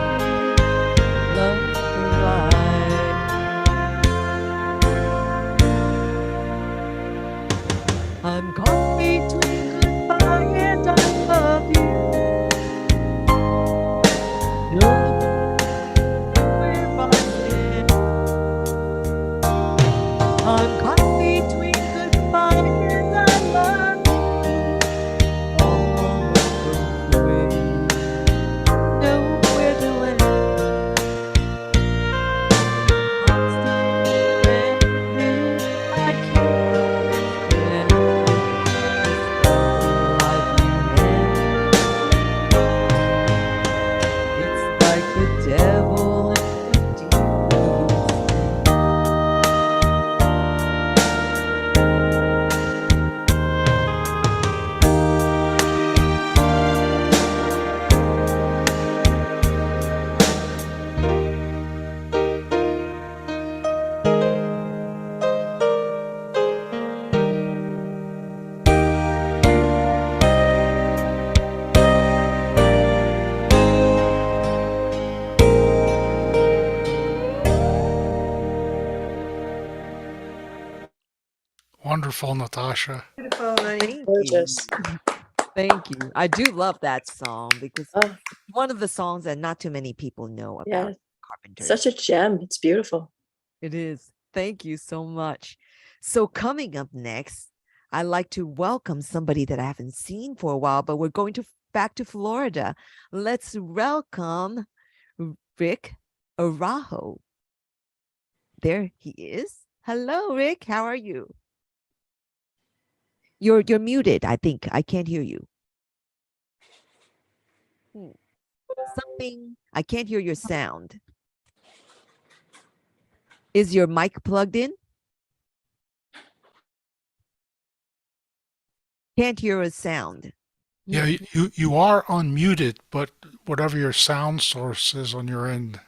wonderful, Natasha. Beautiful, honey. Thank you. Gorgeous. Thank you. I do love that song because Oh, it's one of the songs that not too many people know yeah. about Carpenters. Such a gem. It's beautiful. It is. Thank you so much. So coming up next, I'd like to welcome somebody that I haven't seen for a while, but we're going back to Florida. Let's welcome Rick Araujo. There he is. Hello, Rick. How are you? You're muted, I think. I can't hear you. Something. I can't hear your sound. Is your mic plugged in? Can't hear a sound. Yeah, you are unmuted, but whatever your sound source is on your end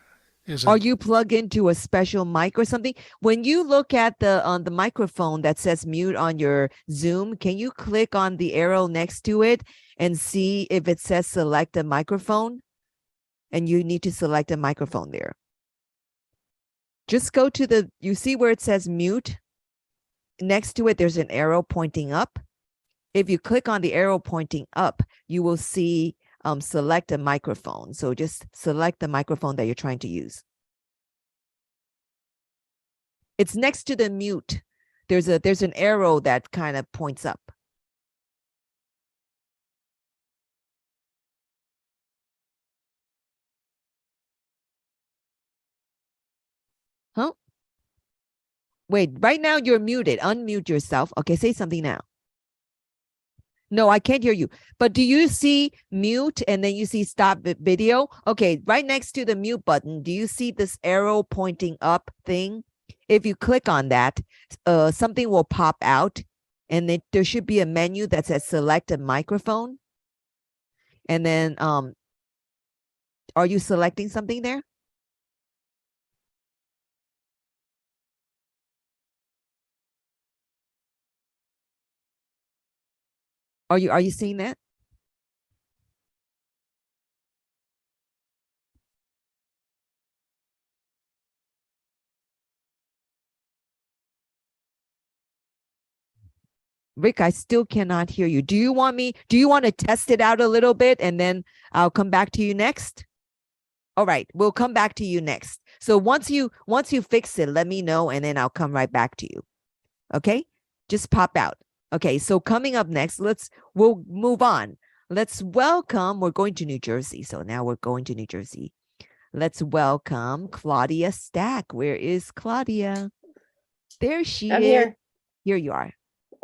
isn't. Are you plugged into a special mic or something? When you look at the microphone that says mute on your Zoom, can you click on the arrow next to it and see if it says select a microphone? And you need to select a microphone there. Just go to you see where it says mute? Next to it, there's an arrow pointing up. If you click on the arrow pointing up, you will see select a microphone. So just select the microphone that you're trying to use. It's next to the mute. There's an arrow that kind of points up. Huh? Wait, right now you're muted. Unmute yourself. Okay, say something now. No, I can't hear you. But do you see mute and then you see stop video? Okay, right next to the mute button, do you see this arrow pointing up thing? If you click on that, something will pop out and then there should be a menu that says select a microphone. And then, are you selecting something there? Are you seeing that? Rick, I still cannot hear you. Do you want to test it out a little bit and then I'll come back to you next? All right, we'll come back to you next. So once you fix it, let me know and then I'll come right back to you. Okay? Just pop out. Okay, so coming up next, we'll move on. We're going to New Jersey. So now we're going to New Jersey. Let's welcome Claudia Stack. Where is Claudia? There she I'm is. here. Here you are.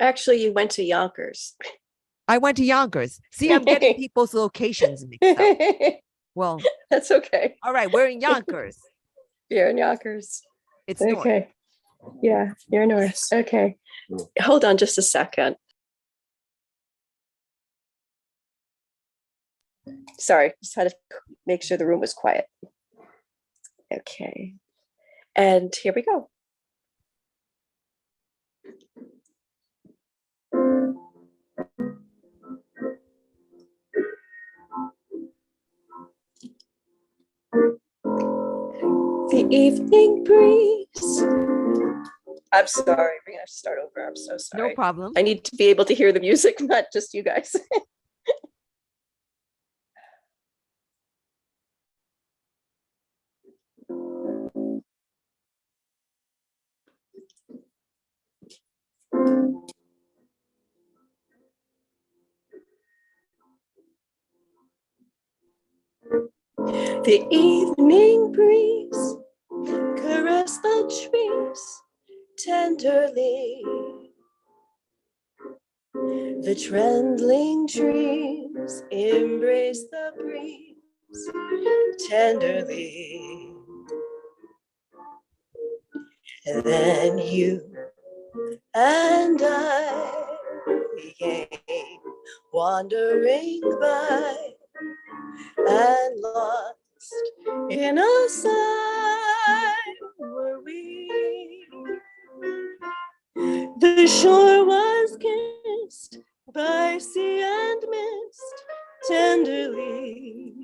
Actually, you went to Yonkers. I went to Yonkers. See, I'm getting people's locations mixed up. Well, that's okay. All right, we're in Yonkers. You're in Yonkers. It's okay. North. Yeah, you're north. Okay. Hold on just a second. Sorry, just had to make sure the room was quiet. Okay. And here we go. The evening breeze. I'm sorry, we're gonna have to start over. I'm so sorry. No problem. I need to be able to hear the music, not just you guys. The evening breeze caress the trees tenderly. The trembling trees embrace the breeze tenderly. And then you and I began wandering by and lost in a sigh were we. The shore was kissed by sea and mist tenderly.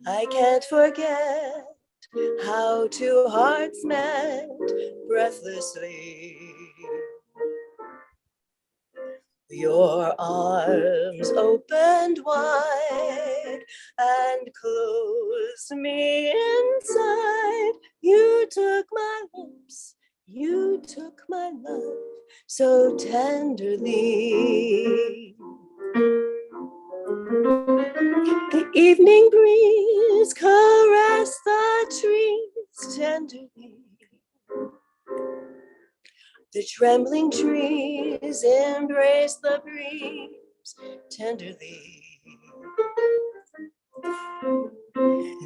I can't forget how two hearts met breathlessly. Your arms opened wide and closed me inside. You took my lips, you took my love so tenderly. The evening breeze caressed the trees tenderly. The trembling trees embrace the breeze tenderly.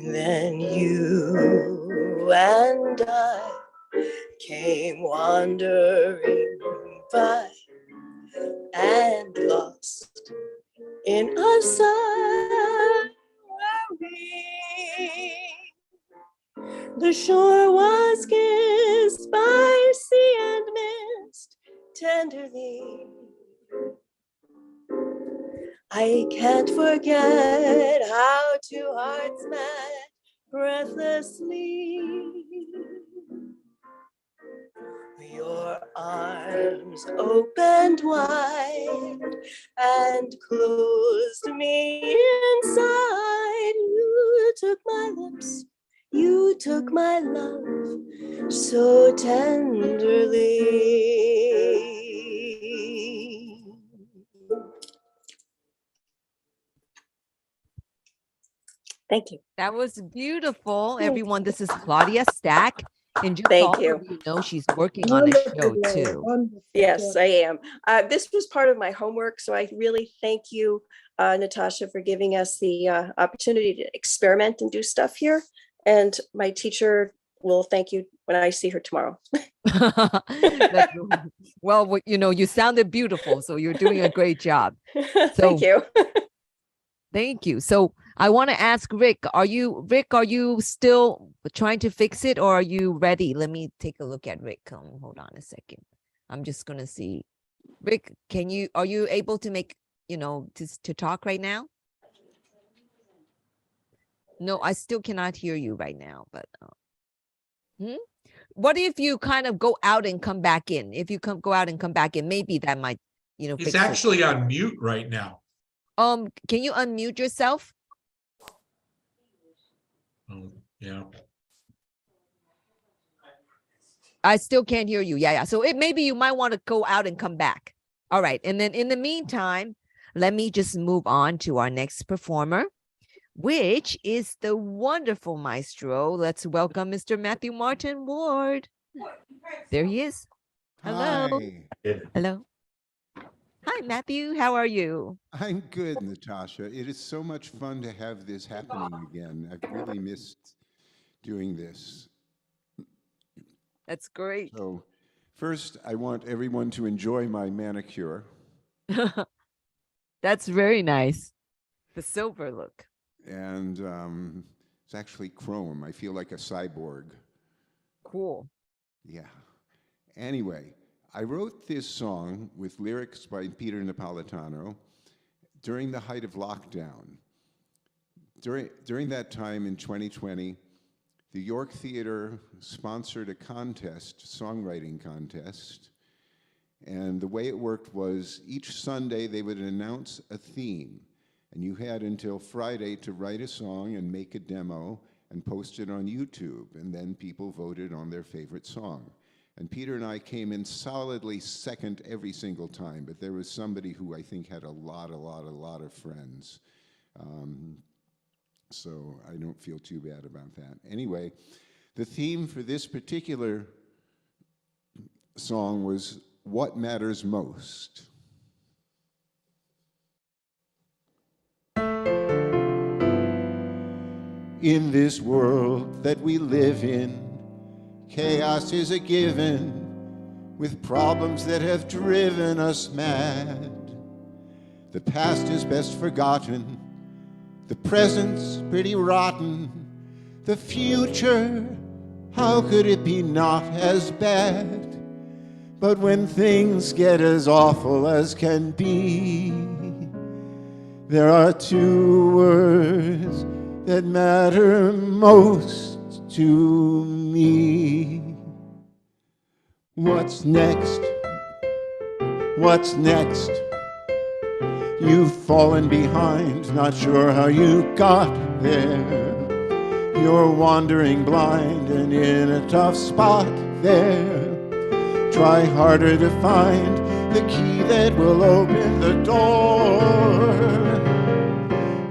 Then you and I came wandering by and lost in a silence. The shore was kissed by sea and mist tenderly. I can't forget how two hearts met breathlessly. Your arms opened wide and closed me inside. You took my lips, you took my love so tenderly. Thank you. That was beautiful, everyone. This is Claudia Stack. And just Thank so you. you know, she's working on a show too. Yes, I am. This was part of my homework, so I really thank you, Natasha, for giving us the opportunity to experiment and do stuff here. And my teacher will thank you when I see her tomorrow. Well, you know, you sounded beautiful, so you're doing a great job. Thank you. Thank you. So I want to ask Rick, are you still trying to fix it or are you ready? Let me take a look at Rick. Hold on a second. I'm just going to see. Rick, are you able to make, to talk right now? No, I still cannot hear you right now, but what if you kind of go out and come back in? If you go out and come back in, maybe that might, He's fix actually on mute right now. Can you unmute yourself? Yeah. I still can't hear you. Yeah. So maybe you might want to go out and come back. All right. And then in the meantime, let me just move on to our next performer, which is the wonderful maestro. Let's welcome Mr. Matthew Martin Ward. There he is. Hello. Hi. Hello. Hi, Matthew. How are you? I'm good, Natasha. It is so much fun to have this happening again. I've really missed doing this. That's great. So first, I want everyone to enjoy my manicure. That's very nice. The silver look. And it's actually chrome. I feel like a cyborg. Cool. Yeah. Anyway, I wrote this song with lyrics by Peter Napolitano during the height of lockdown. During that time in 2020, the York Theater sponsored a contest, songwriting contest, and the way it worked was each Sunday they would announce a theme, and you had until Friday to write a song and make a demo and post it on YouTube, and then people voted on their favorite song. And Peter and I came in solidly second every single time, but there was somebody who I think had a lot of friends. So I don't feel too bad about that. Anyway, the theme for this particular song was What Matters Most. In this world that we live in, chaos is a given, with problems that have driven us mad. The past is best forgotten, the present's pretty rotten, the future, how could it be not as bad? But when things get as awful as can be, there are two words that matter most to me. What's next? What's next? You've fallen behind, not sure how you got there. You're wandering blind and in a tough spot there. Try harder to find the key that will open the door.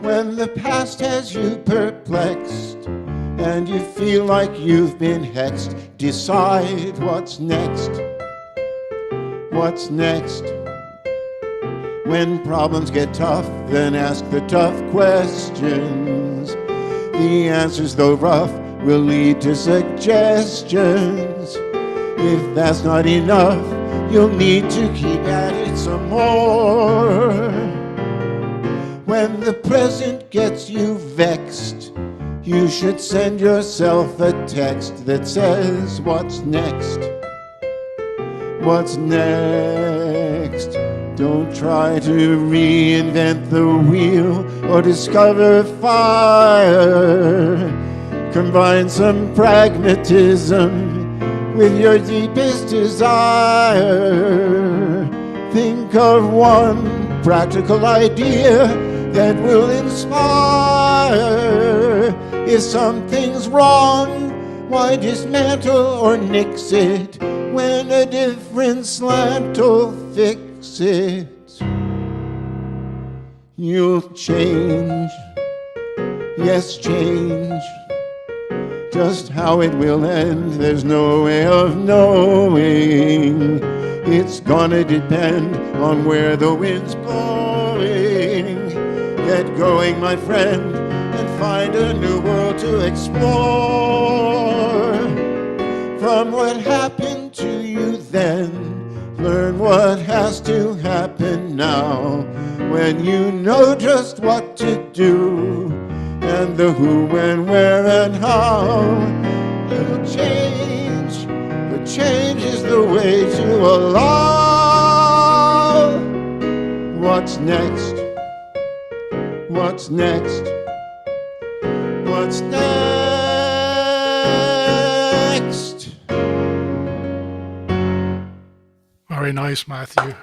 When the past has you perplexed and you feel like you've been hexed, decide what's next. What's next? When problems get tough, then ask the tough questions. The answers, though rough, will lead to suggestions. If that's not enough, you'll need to keep at it some more. When the present gets you vexed, you should send yourself a text that says, what's next? What's next? Don't try to reinvent the wheel or discover fire. Combine some pragmatism with your deepest desire. Think of one practical idea that will inspire. If something's wrong, why dismantle or nix it when a different slant'll fix it? You'll change, yes, change. Just how it will end, there's no way of knowing. It's gonna depend on where the wind's blowing. Get going, my friend, and find a new world to explore. From what happened to you then, learn what has to happen now. When you know just what to do, and the who, when, where, and how, you'll change, but change is the way to allow. What's next? What's next? What's next? Very nice, Matthew.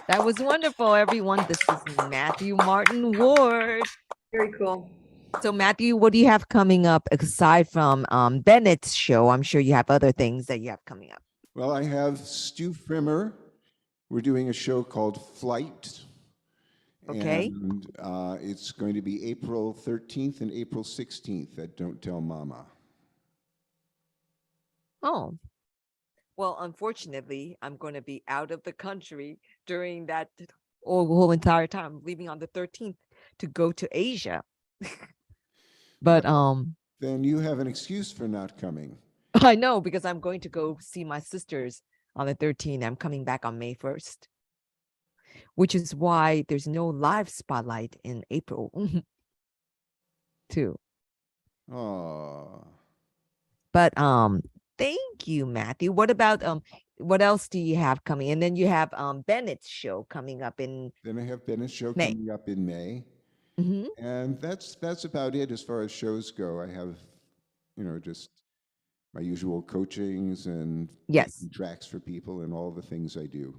That was wonderful, everyone. This is Matthew Martin Ward. Very cool. So, Matthew, what do you have coming up aside from Bennett's show? I'm sure you have other things that you have coming up. Well, I have Stu Frimmer. We're doing a show called Flight. Okay. And it's going to be April 13th and April 16th at Don't Tell Mama. Oh. Well, unfortunately, I'm going to be out of the country during that whole entire time, leaving on the 13th to go to Asia. But then you have an excuse for not coming. I know, because I'm going to go see my sisters on the 13th. I'm coming back on May 1st, which is why there's no live spotlight in April too. Oh. But thank you, Matthew. What about what else do you have coming? And then you have Bennett's show coming up in Then I have Bennett's show May. coming up in May. Mhm. And that's about it as far as shows go. I have, just my usual coachings and Yes. making tracks for people and all the things I do.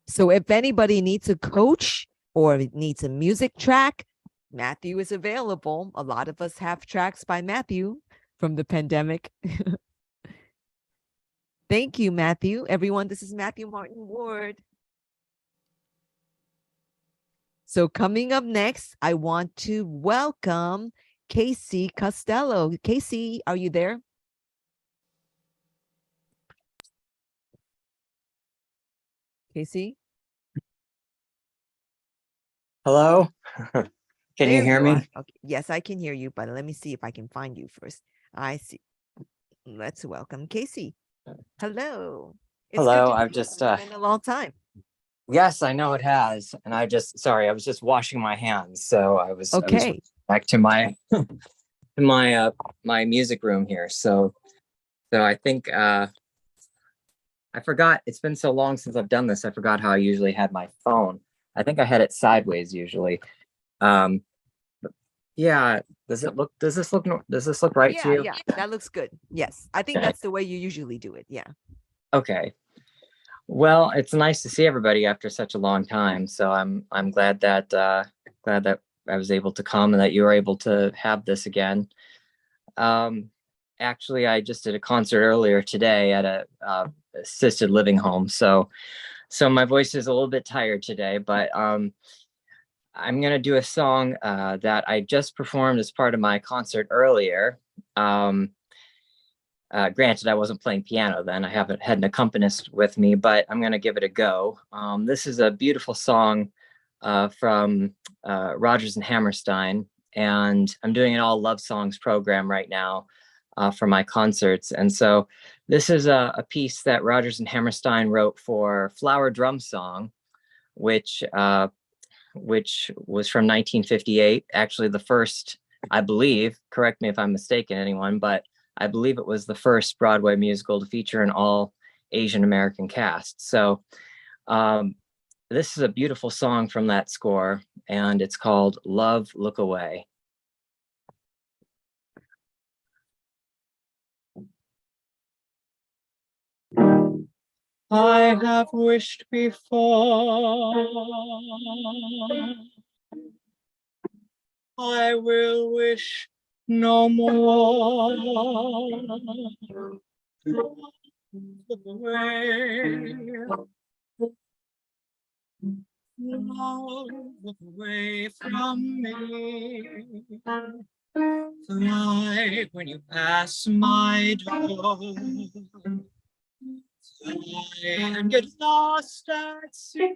So if anybody needs a coach or needs a music track, Matthew is available. A lot of us have tracks by Matthew from the pandemic. Thank you, Matthew. Everyone, this is Matthew Martin Ward. So coming up next, I want to welcome Casey Costello. Casey, are you there? Casey? Hello? Can you There hear me? are. Okay. Yes, I can hear you, but let me see if I can find you first. I see. Let's welcome Casey. Hello. It's good Hello, to I've see you. just It's been a long time. yes, I know it has. And I was washing my hands. So I was Okay. back to my to my music room here. So I think I forgot, it's been so long since I've done this. I forgot how I usually had my phone. I think I had it sideways usually. But yeah, does this look right to you? Yeah, that looks good. Yes. I think that's the way you usually do it. Yeah. Okay. Well, it's nice to see everybody after such a long time. So I'm glad that I was able to come and that you were able to have this again. Actually, I just did a concert earlier today at a assisted living home, so my voice is a little bit tired today. But I'm gonna do a song that I just performed as part of my concert earlier. Granted, I wasn't playing piano then. I haven't had an accompanist with me, but I'm going to give it a go. This is a beautiful song from Rodgers and Hammerstein, and I'm doing an all love songs program right now for my concerts. And so this is a piece that Rodgers and Hammerstein wrote for Flower Drum Song, which was from 1958. Actually, the first, I believe, correct me if I'm mistaken, anyone, but I believe it was the first Broadway musical to feature an all Asian American cast. So this is a beautiful song from that score, and it's called Love, Look Away. I have wished before, I will wish no more. Look away, look away from me. Fly when you pass my door. Fly and get lost at sea.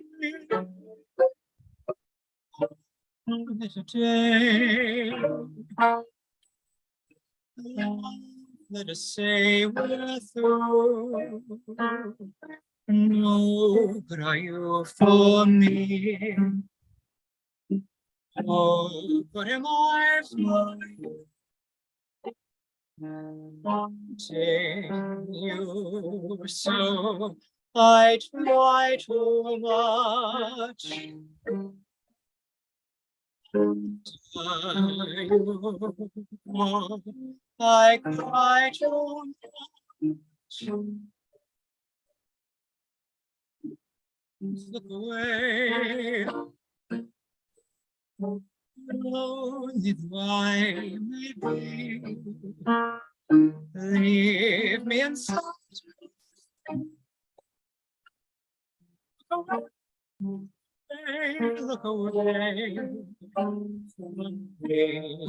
Today, let us say we're through. No, but are you for me? Oh, but am I for you? You so I try too much. I cry too much. Look away. Lonely though I may be, leave me in silence. Look away from me.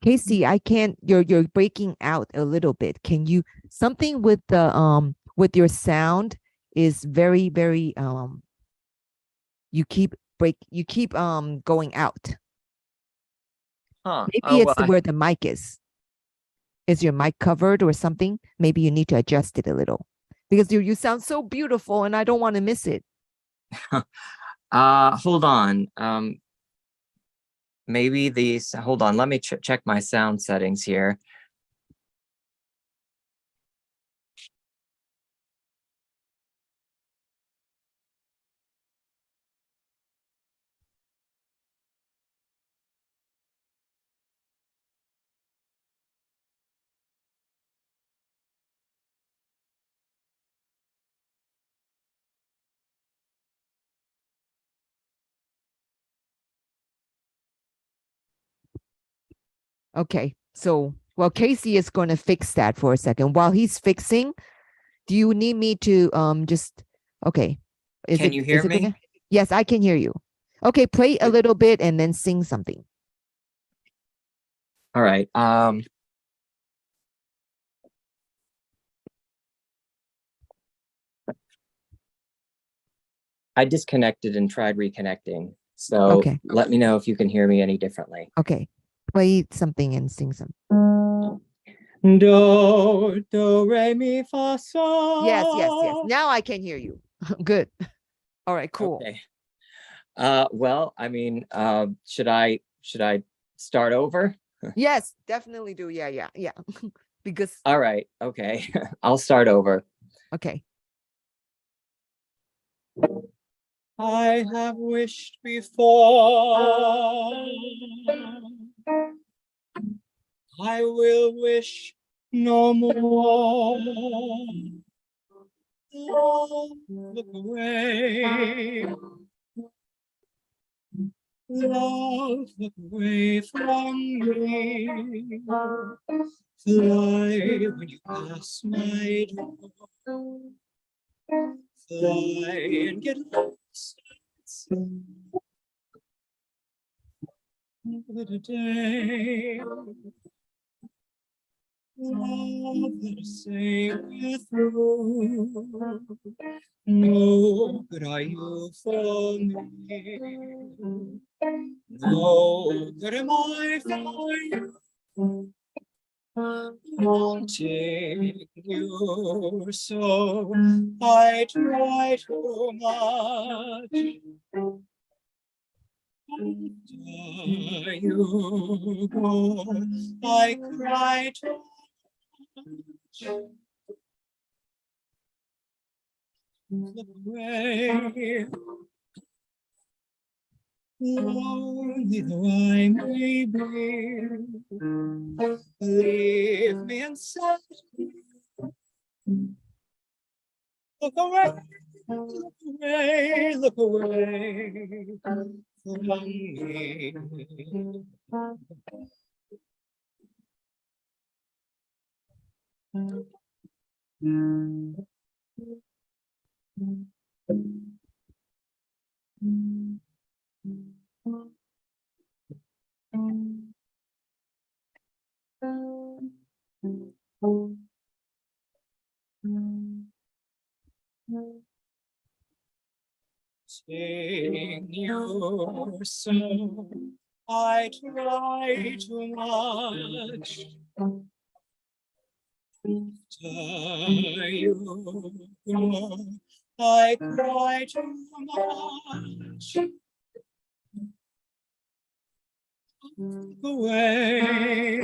Casey, I can't, you're breaking out a little bit. Can you, something with the with your sound is very, very you keep going out. Huh. Maybe it's where the mic is. Is your mic covered or something? Maybe you need to adjust it a little, because you sound so beautiful and I don't want to miss it. Hold on. Maybe these, hold on, let me check my sound settings here. Okay, so well, Casey is going to fix that for a second. While he's fixing, do you need me to just, okay. Can you hear me? Yes, I can hear you. Okay, play a little bit and then sing something. All right. I disconnected and tried reconnecting. So Okay. Let me know if you can hear me any differently. Okay, play something and sing some. Do, re, mi, fa, sol. Yes. Now I can hear you. Good. All right, cool. Okay. Well, I mean, should I start over? Yes, definitely do. Yeah. Because. All right. Okay. I'll start over. Okay. I have wished before, I will wish no more. Love, look away. Love, look away from me. Fly when you pass my door. Fly and get lost. Today. Love, let us say we're through. No good are you for me. No good am I for you. Wanting you so, I try too much. After you go, I cry too much. Look away. Lonely though I may be, leave me inside. Look away, look away, look away from me. Sing your song, I try too much. After you go, I cry too much. Away,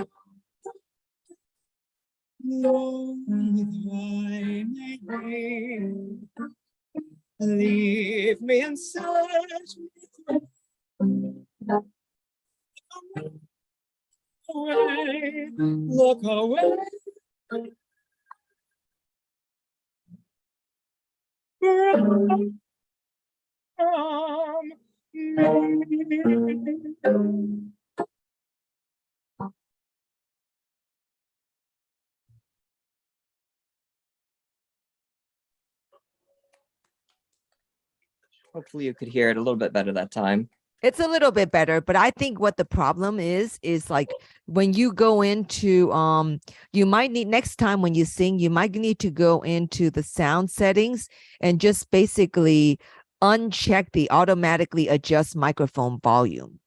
lonely though I may be, leave me inside. Away, look away. From me. Hopefully you could hear it a little bit better that time. It's a little bit better, but I think what the problem is like when you go into you might need next time when you sing, you might need to go into the sound settings and just basically uncheck the automatically adjust microphone volume.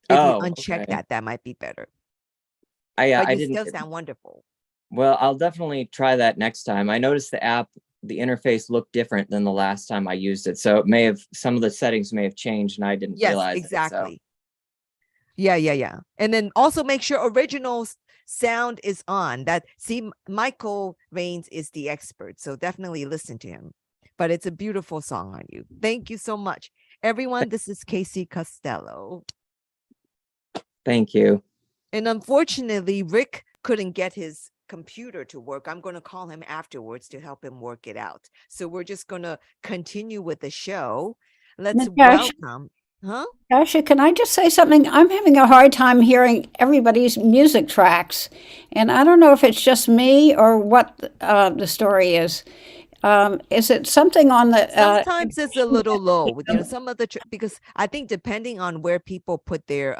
If you uncheck that might be better. I But you didn't still sound wonderful. Well, I'll definitely try that next time. I noticed the app, the interface looked different than the last time I used it. So it may have, some of the settings may have changed and I didn't realize exactly. it, so. Yeah. And then also make sure original sound is on. That, see, Michael Rains is the expert, so definitely listen to him. But it's a beautiful song on you. Thank you so much. Everyone, this is Casey Costello. Thank you. And unfortunately, Rick couldn't get his computer to work. I'm going to call him afterwards to help him work it out. So we're just going to continue with the show. Let's welcome. Natasha, can I just say something? I'm having a hard time hearing everybody's music tracks. And I don't know if it's just me or what the story is. Is it something on the... Sometimes it's a little low. You know, some of the... because I think depending on where people put their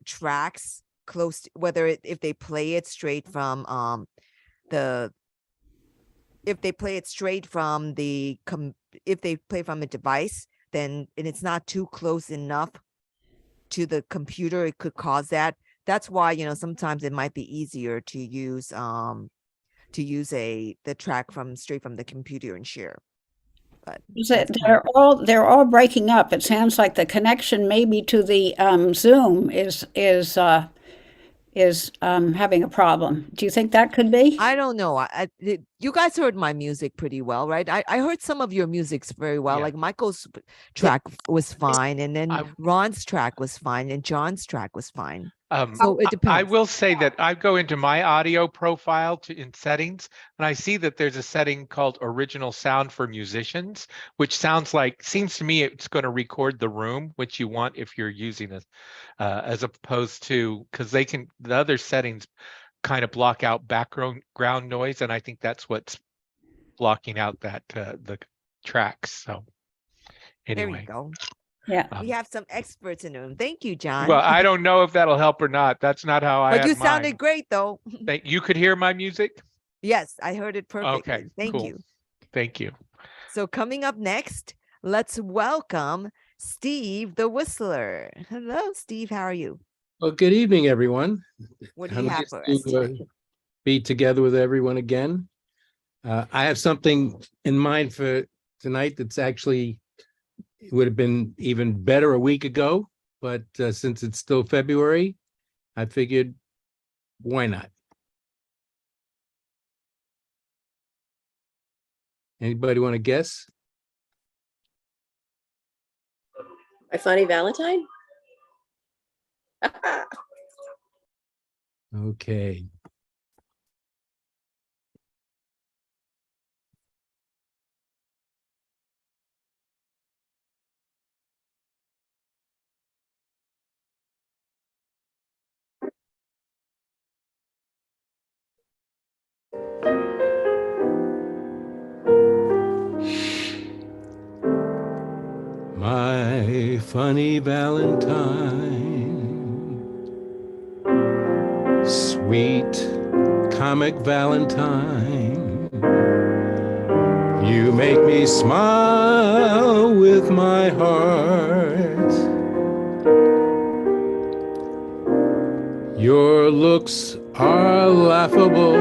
tracks close to, whether if they play it straight from if they play from a device, then and it's not too close enough to the computer, it could cause that. That's why, you know, sometimes it might be easier to use the track straight from the computer and share. But they're all breaking up. It sounds like the connection maybe to the Zoom is having a problem. Do you think that could be? I don't know. You guys heard my music pretty well, right? I heard some of your musics very well. Like Michael's track was fine, and then Ron's track was fine, and John's track was fine. So it I depends. will say that I go into my audio profile in settings, and I see that there's a setting called original sound for musicians, which seems to me it's going to record the room, which you want if you're using it, as opposed to, because the other settings kind of block out background noise, and I think that's what's blocking out the tracks. So There anyway. you go. Yeah. We have some experts in the room. Thank you, John. Well, I don't know if that'll help or not. That's not how I But had you mine. sounded great, though. You could hear my music? Yes, I heard it perfectly. Okay, Thank cool. you. Thank you. So coming up next, let's welcome Steve the Whistler. Hello, Steve. How are you? Well, good evening, everyone. What do you have Nice for us? to be together with everyone again. I have something in mind for tonight that's actually would have been even better a week ago, but since it's still February, I figured, why not? Anybody want to guess? My Funny Valentine? Okay. My funny Valentine, sweet comic Valentine, you make me smile with my heart. Your looks are laughable,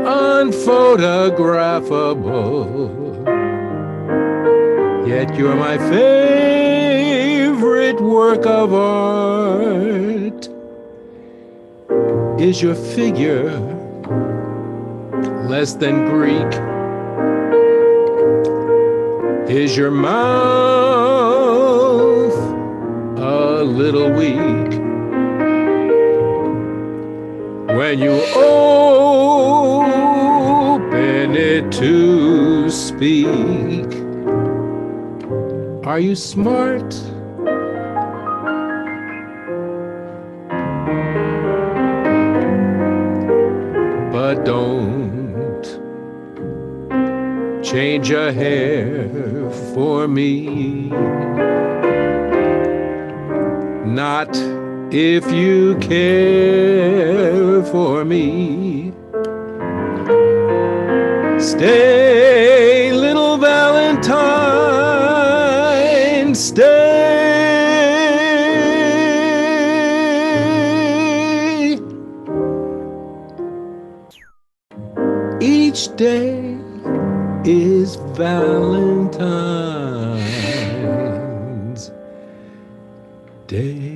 unphotographable, yet you're my favorite work of art. Is your figure less than Greek? Is your mouth a little weak? When you open it to speak, are you smart? But don't change a hair for me. Not if you care for me. Stay, little Valentine, stay. Each day is Valentine's Day.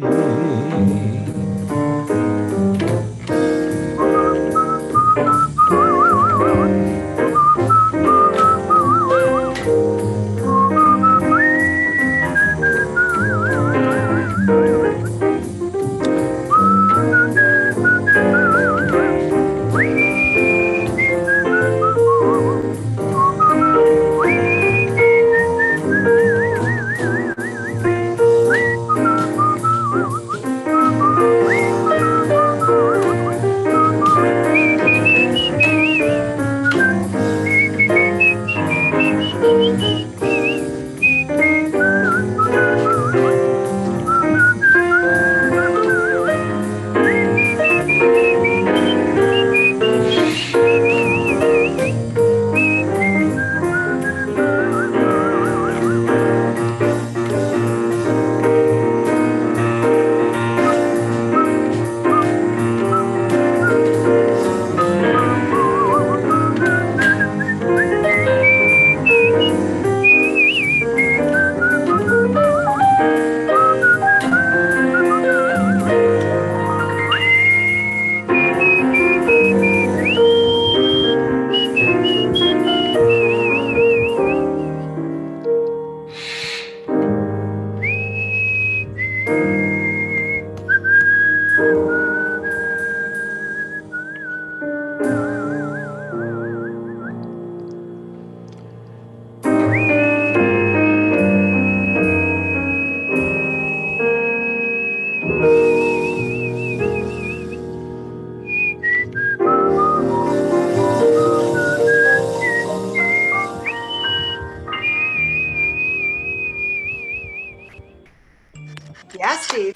Yeah, Steve.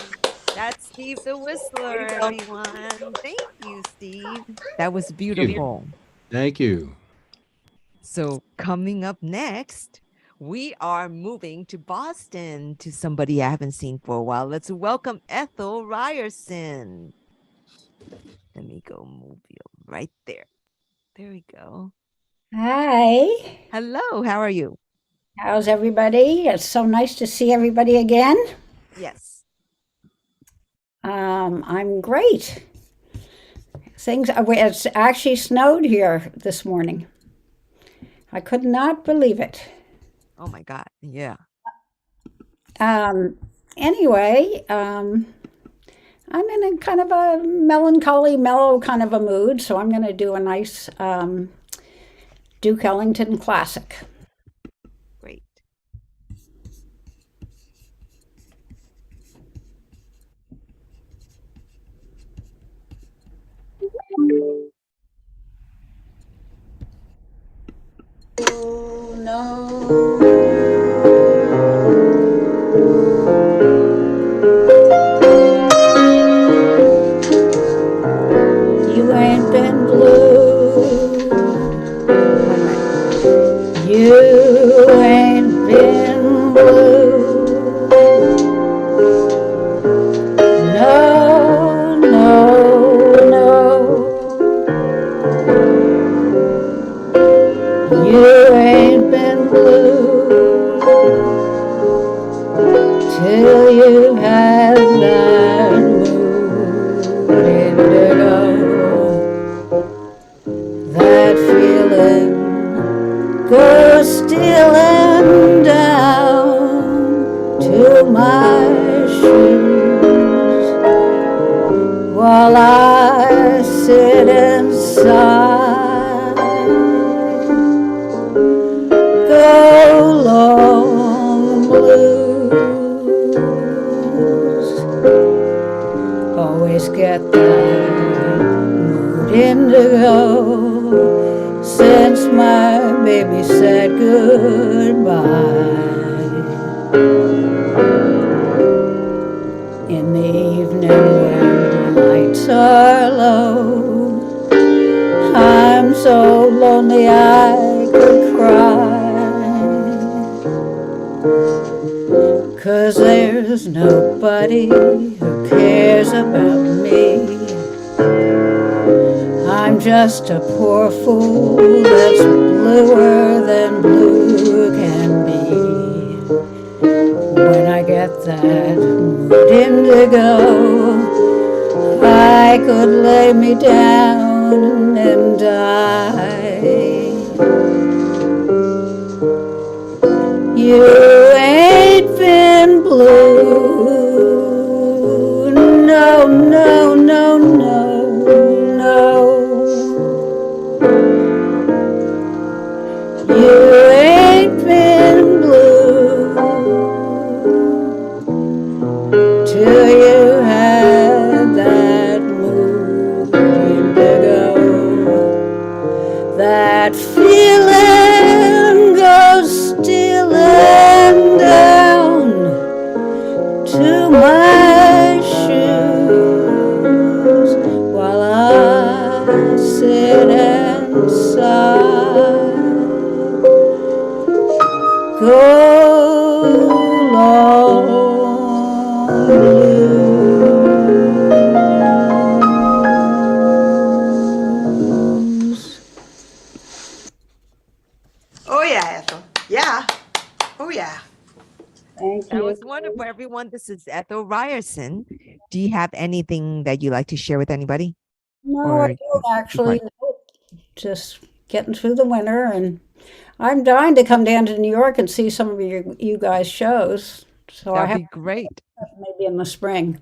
That's Steve the Whistler, everyone. Thank you, Steve. That was beautiful. Thank you. So coming up next, we are moving to Boston to somebody I haven't seen for a while. Let's welcome Ethel Ryerson. Let me go move you right there. There we go. Hi. Hello, how are you? How's everybody? It's so nice to see everybody again. Yes. I'm great. It's actually snowed here this morning. I could not believe it. Oh my God. Yeah. Anyway, I'm in a kind of a melancholy, mellow kind of a mood, so I'm going to do a nice Duke Ellington classic. Great. Oh, no. You ain't been blue. You ain't been blue. No, no, no. You ain't been blue till you had that mood indigo. That feeling goes stealing down to my shoes while I sit inside. Go long blues. Always get that mood indigo since my baby said goodbye. In the evening when the lights are low, I'm so lonely I could cry. 'Cause there's nobody who cares about me. I'm just a poor fool that's bluer than blue can be. When I get that mood indigo, I could lay me down and die. You ain't been blue. No, no, no, no, no. You ain't been blue till you had that mood indigo. That feeling goes stealing down to my shoes while I sit and sigh. Go long blues. Oh yeah, Ethel. Yeah. Oh yeah. Thank That you. was wonderful, everyone. This is Ethel Ryerson. Do you have anything that you'd like to share with anybody? No, Or I don't actually. No. Just getting through the winter, and I'm dying to come down to New York and see some of you guys' shows. So I That'd have be great. maybe in the spring.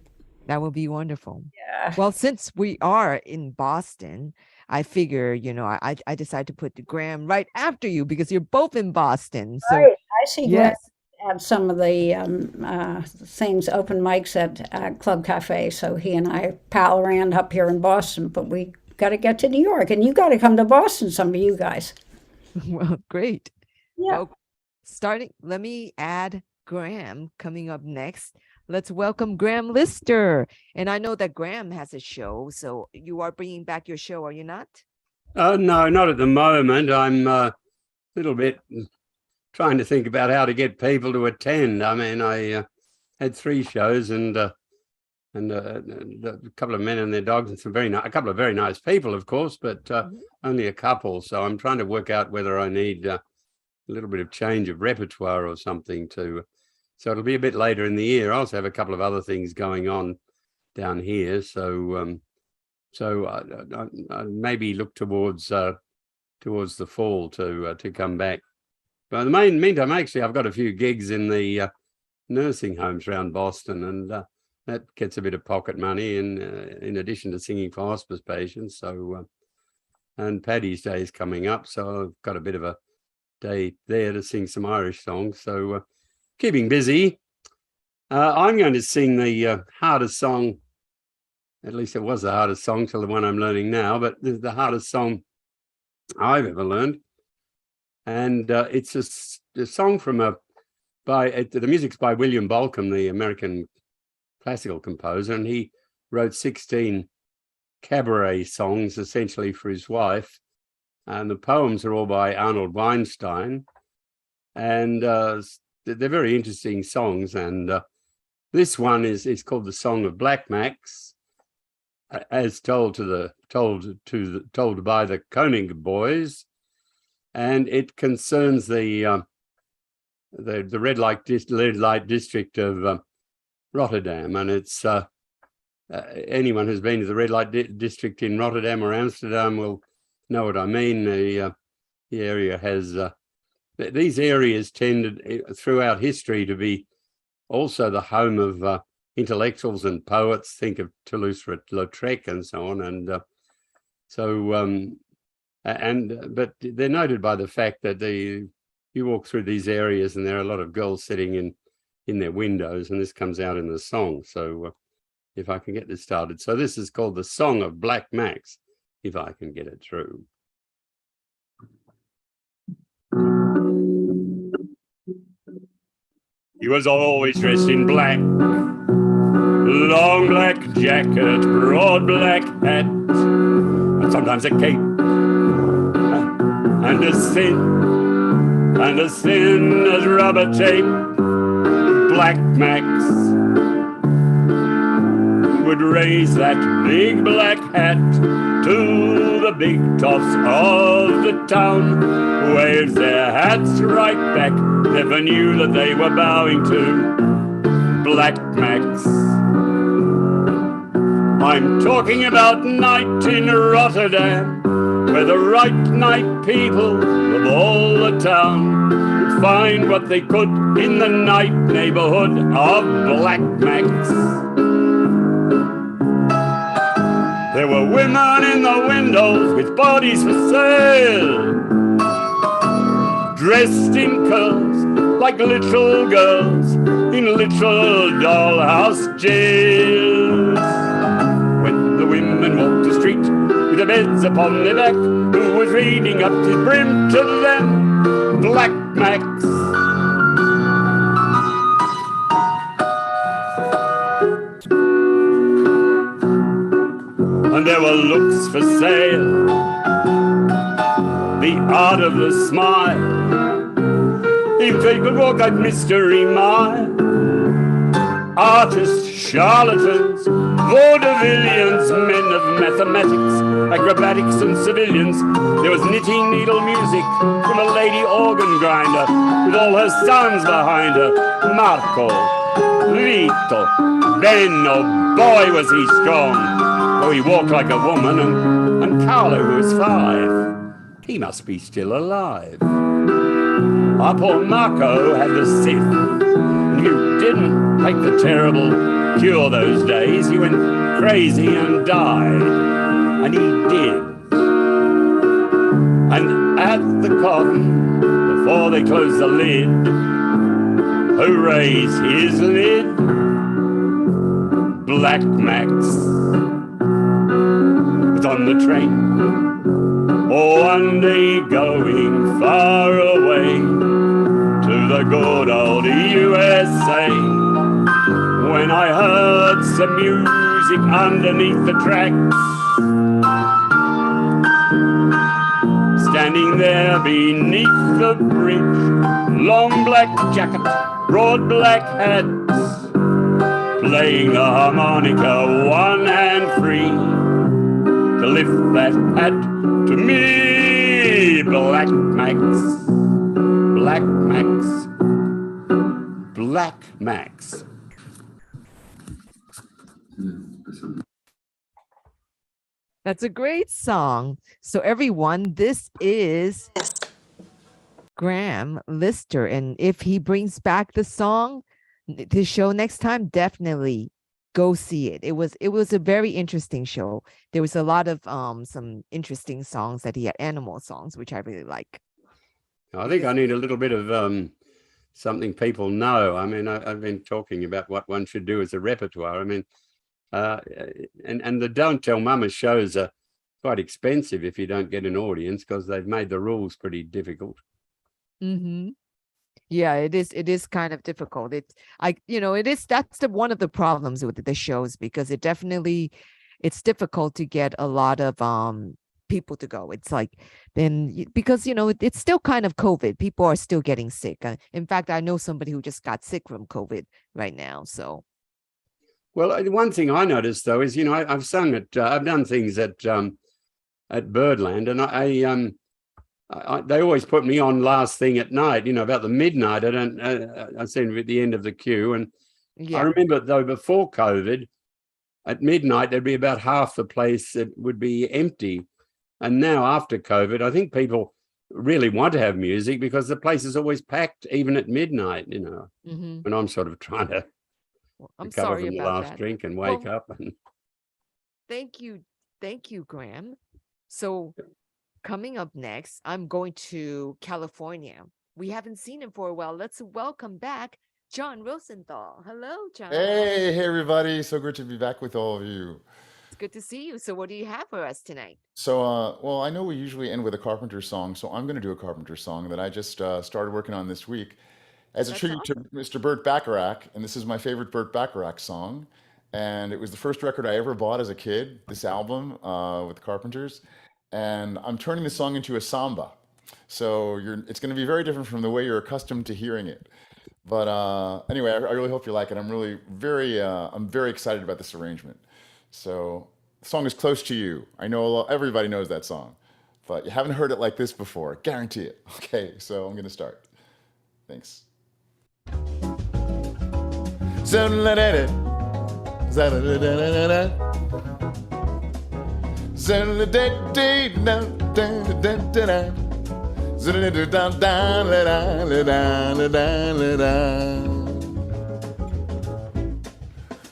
That would be wonderful. Yeah. Well, since we are in Boston, I figure, I decided to put the Graham right after you because you're both in Boston. So Right. I see Greg yes. have some of the things, open mics at Club Cafe. So he and I pal around up here in Boston, but we got to get to New York, and you got to come to Boston, some of you guys. Well, great. Yeah. Well, let me add Graham coming up next. Let's welcome Graham Lister. And I know that Graham has a show, so you are bringing back your show, are you not? No, not at the moment. I'm a little bit trying to think about how to get people to attend. I mean, I had 3 shows and a couple of men and their dogs and a couple of very nice people, of course, but only a couple. So I'm trying to work out whether I need a little bit of change of repertoire or something to. So it'll be a bit later in the year. I also have a couple of other things going on down here. So I maybe look towards the fall to come back. But in the meantime, actually, I've got a few gigs in the nursing homes around Boston, and that gets a bit of pocket money in addition to singing for hospice patients. So, and Paddy's Day is coming up, so I've got a bit of a day there to sing some Irish songs. So keeping busy. I'm going to sing the hardest song. At least it was the hardest song till the one I'm learning now, but the hardest song I've ever learned. And it's a song from the music's by William Bolcom, the American classical composer, and he wrote 16 cabaret songs essentially for his wife. And the poems are all by Arnold Weinstein. And they're very interesting songs. And this one is called The Song of Black Max, as told by the Koenig boys, and it concerns the red light district of Rotterdam, and it's anyone who's been to the red light district in Rotterdam or Amsterdam will know what I mean. The area has these areas tended throughout history to be also the home of intellectuals and poets. Think of Toulouse-Lautrec and so on, and but they're noted by the fact that you walk through these areas and there are a lot of girls sitting in their windows, and this comes out in the song. So if I can get this started. So this is called The Song of Black Max, if I can get it through. He was always dressed in black, long black jacket, broad black hat, and sometimes a cape, and as thin as rubber tape. Black Max would raise that big black hat to the big tops of the town, waves their hats right back, never knew that they were bowing to Black Max. I'm talking about night in Rotterdam, where the right night people of all the town would find what they could in the night neighborhood of Black Max. There were women in the windows with bodies for sale, dressed in curls like little girls in little dollhouse jails. When the women walked the street with their beds upon their back, who was reading up his brim to them? Black Max. And there were looks for sale, the art of the smile. If they could walk that mystery mile, artists, charlatans, vaudevillians, men of mathematics, acrobatics and civilians. There was knitting needle music from a lady organ grinder with all her sons behind her. Marco, Vito, Benno, boy was he strong, though he walked like a woman, and Carlo, who was 5, he must be still alive. Our poor Marco had the sith, and you didn't take the terrible cure those days, he went crazy and died, and he did. And at the coffin, before they closed the lid, who raised his lid? Black Max was on the train, one day going far away to the good old USA. when I heard some music underneath the tracks. Standing there beneath the bridge, long black jacket, broad black hats, playing the harmonica, one hand free, to lift that hat to me. Black Max, Black Max, Black Max. That's a great song. So everyone, this is Graham Lister. And if he brings back the song, the show next time, definitely go see it. It was a very interesting show. There was a lot of some interesting songs that he had, animal songs, which I really like. I think I need a little bit of something people know. I mean, I've been talking about what one should do as a repertoire. I mean, and the Don't Tell Mama shows are quite expensive if you don't get an audience, because they've made the rules pretty difficult. Mm-hmm. Yeah, it is kind of difficult. That's one of the problems with the shows, because it's difficult to get a lot of people to go. It's like, then because it's still kind of COVID, people are still getting sick. In fact, I know somebody who just got sick from COVID right now. So well, one thing I noticed though is, I've sung at, I've done things at Birdland, and they always put me on last thing at night, about the midnight. I seem at the end of the queue. And yeah. I remember though, before COVID, at midnight, there'd be about half the place that would be empty. And now after COVID, I think people really want to have music because the place is always packed, even at midnight, Mm-hmm. when I'm sort of trying to I'm recover sorry from the about last that. drink and wake up. And Thank you, Graham. So coming up next, I'm going to California. We haven't seen him for a while. Let's welcome back John Rosenthal. Hello, John. Hey, everybody. So good to be back with all of you. It's good to see you. So what do you have for us tonight? So, well, I know we usually end with a Carpenter song, so I'm going to do a Carpenter song that I just started working on this week as a That's tribute to Mr. Burt Bacharach. And this is my favorite Burt Bacharach song. And it was the first record I ever bought as a kid, this album with the Carpenters. And I'm turning the song into a samba. So it's going to be very different from the way you're accustomed to hearing it. But anyway, I really hope you like it. I'm really I'm very excited about this arrangement. So the song is Close to You. I know everybody knows that song, but you haven't heard it like this before. Guarantee it. Okay, so I'm going to start. Thanks.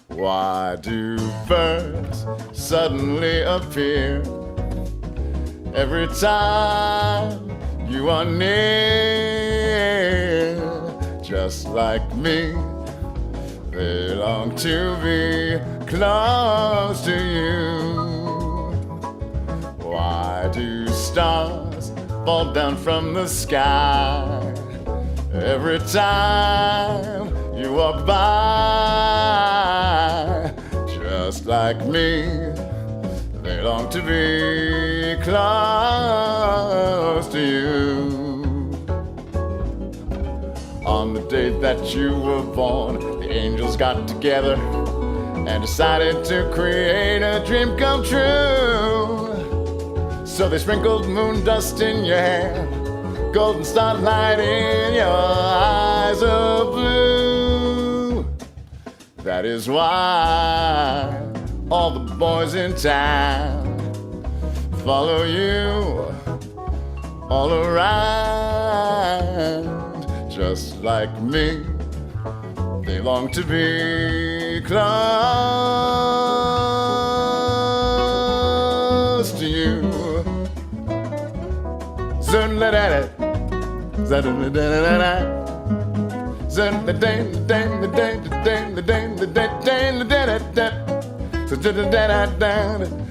Why do birds suddenly appear every time you are near? Just like me, they long to be close to you. Why do stars fall down from the sky every time you walk by? Just like me, they long to be close to you. On the day that you were born, the angels got together and decided to create a dream come true. So they sprinkled moon dust in your hair, golden starlight in your eyes of blue. That is why all the boys in town follow you all around. Just like me, they long to be close to you. Zun-la-da-da, zun-la-da-da-da-da, zun-la-da-da-da-da-da-da-da-da-da-da-da-da-da-da-da, zun-da-da-da-da-da,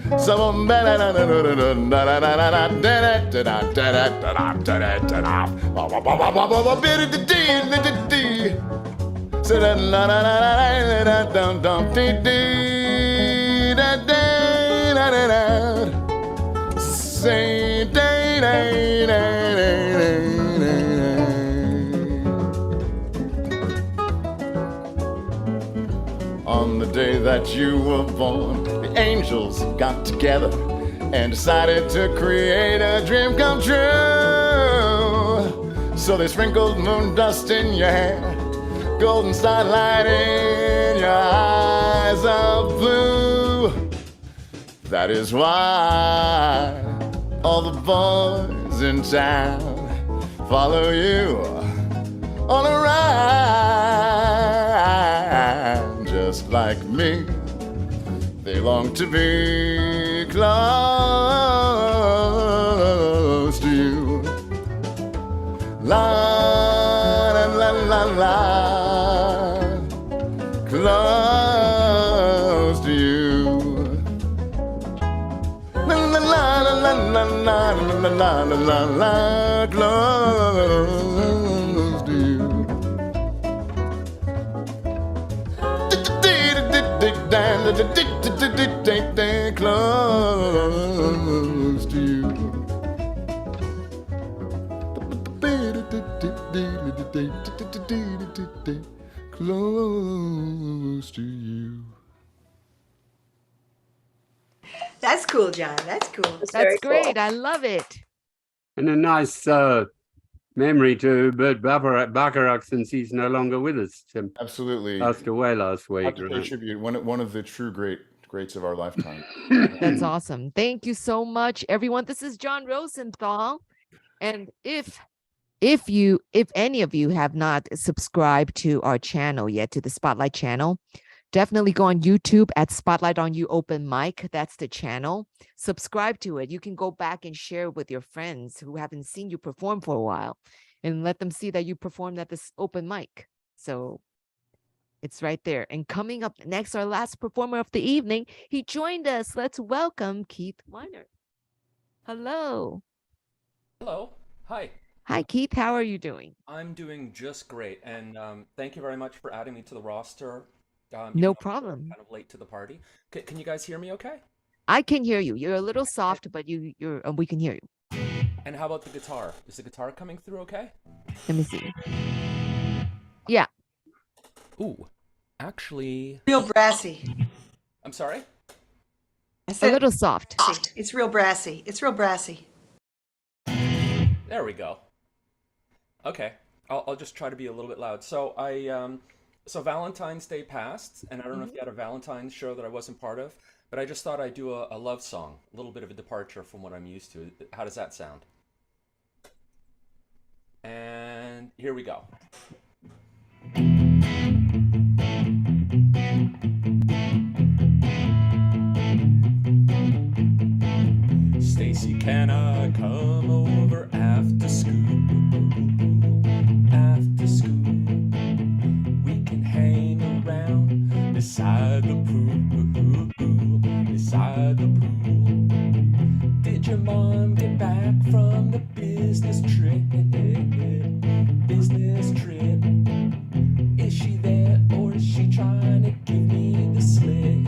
So da la la la la da dum dum dee dee da da da da da. Say da da da da. On the day that you were born, the angels got together and decided to create a dream come true. So they sprinkled moon dust in your hair, golden starlight in your eyes of blue. That is why all the boys in town follow you on a ride. Just like me, they long to be close to you. La la la la la, close to you. La la la la la la la la la la, close to you. Close to you. Close to you. That's cool, John. That's cool. That's great. I love it. And a nice memory to Burt Bacharach, since he's no longer with us. Absolutely. Passed away last week. Have to pay tribute. One of the true greats of our lifetime. That's awesome. Thank you so much, everyone. This is John Rosenthal. And if any of you have not subscribed to our channel yet, to the Spotlight channel, definitely go on YouTube at Spotlight on You Open Mic. That's the channel. Subscribe to it. You can go back and share with your friends who haven't seen you perform for a while and let them see that you performed at this open mic. So it's right there. And coming up next, our last performer of the evening, he joined us. Let's welcome Keith Weiner. Hello. Hello. Hi. Hi, Keith. How are you doing? I'm doing just great. And thank you very much for adding me to the roster. No problem. Kind of late to the party. Can you guys hear me okay? I can hear you. You're a little soft, but we can hear you. And how about the guitar? Is the guitar coming through okay? Let me see. Yeah. Ooh, actually. Real brassy. I'm sorry? I said a little soft. It's real brassy. It's real brassy. There we go. Okay, I'll just try to be a little bit loud. So so Valentine's Day passed, and I don't know if you had a Valentine's show that I wasn't part of, but I just thought I'd do a love song, a little bit of a departure from what I'm used to. How does that sound? And here we go. Stacy, can I come over after school? After school, we can hang around beside the pool, beside the pool. Did your mom get back from the business trip? Business trip. Is she there, or is she trying to give me the slip?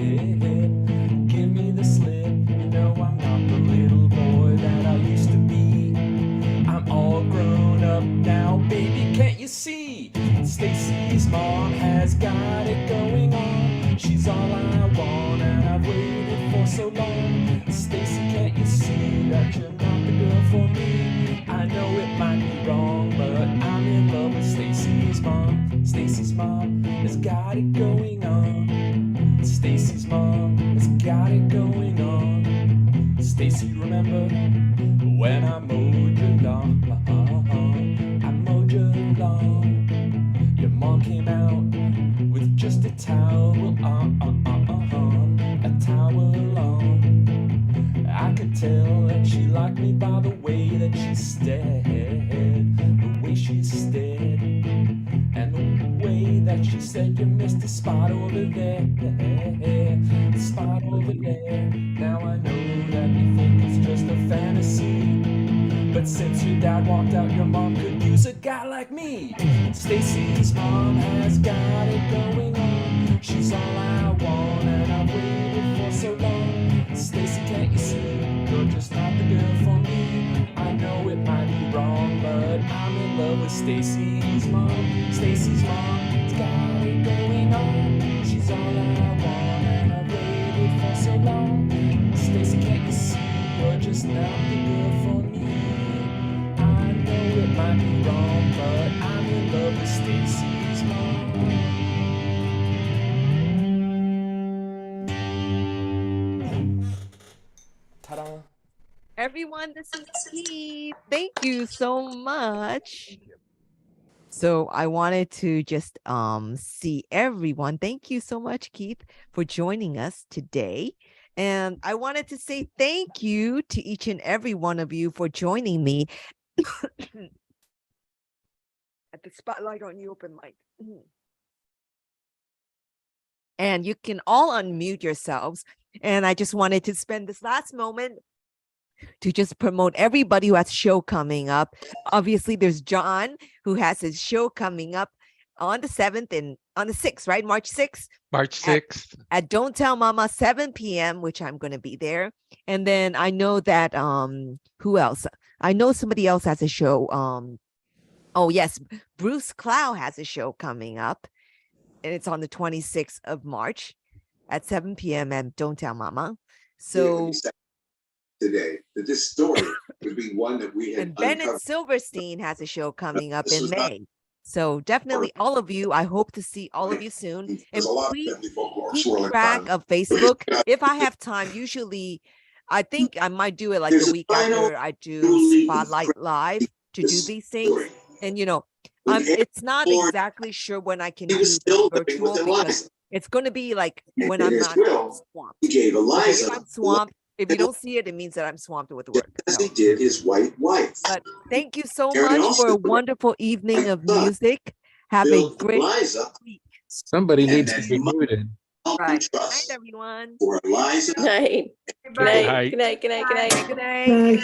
Give me the slip. You know I'm not the little boy that I used to be. I'm all grown up now, baby, can't you see? Stacy's mom has got it going on. She's all I want, and I've waited for so long. Stacy, can't you see that you're not the girl for me? I know it might be wrong, but I'm in love with Stacy's mom. Stacy's mom has got it going on. Stacy's mom has got it going on. Stacy, remember when I mowed your lawn? I mowed your lawn. Your mom came out with just a towel on, a towel on. I could tell that she liked me by the way that she stared, the way she stared, and the way that she said, you missed a spot over there, a spot over there. Now I know that you think it's just a fantasy, But since your dad walked out, your mom could use a guy like me. Stacy's mom has got it going on. She's all I want and I've waited for so long. Stacy, can't you see? You're just not the girl for me. I know it might be wrong, but I'm in love with Stacy's mom. Stacy's mom's got it going on. She's all I want and I've waited for so long. Stacy, can't you see? You're just not the girl for me. I know it might be wrong, but I'm in love with Stacy's mom. Ta-da. Everyone, this is Keith. Thank you so much. So I wanted to just see everyone. Thank you so much, Keith, for joining us today. And I wanted to say thank you to each and every one of you for joining me at the Spotlight on You open mic. And you can all unmute yourselves. And I just wanted to spend this last moment to just promote everybody who has a show coming up. Obviously, there's John, who has his show coming up on the 7th and on the 6th, right? March 6th. March 6th. At Don't Tell Mama, 7 p.m., which I'm going to be there. And then I know that, who else? I know somebody else has a show. Oh, yes, Bruce Clow has a show coming up. And it's on the 26th of March at 7 p.m. at Don't Tell Mama. So today that this story would be one that we had and Bennett uncovered. Silverstein has a show coming up This in was not- May. So definitely all of you, I hope to see all of you soon. And There's a lot please of folklore keep swirling track around. of Facebook. If I have time, usually I think I might do it like There's the a week final after I do ruling Spotlight Live to do this these things. story. And you know, When it's not Aaron exactly sure when I can he do was still the living with virtual because Eliza. it's going to be like And when in I'm his not will, swamped. he gave Okay, Eliza if I'm swamped, if you don't see it, it means that I'm swamped with work. as he did his white wife. But thank you so Aaron much for a also wonderful evening of son music. Have a built great Eliza week. Somebody and needs then to be muted. help Right. and Good trust night, everyone. for Eliza. Good night. and Good night. night. Good night. Good night. Good night. Good night. Bye.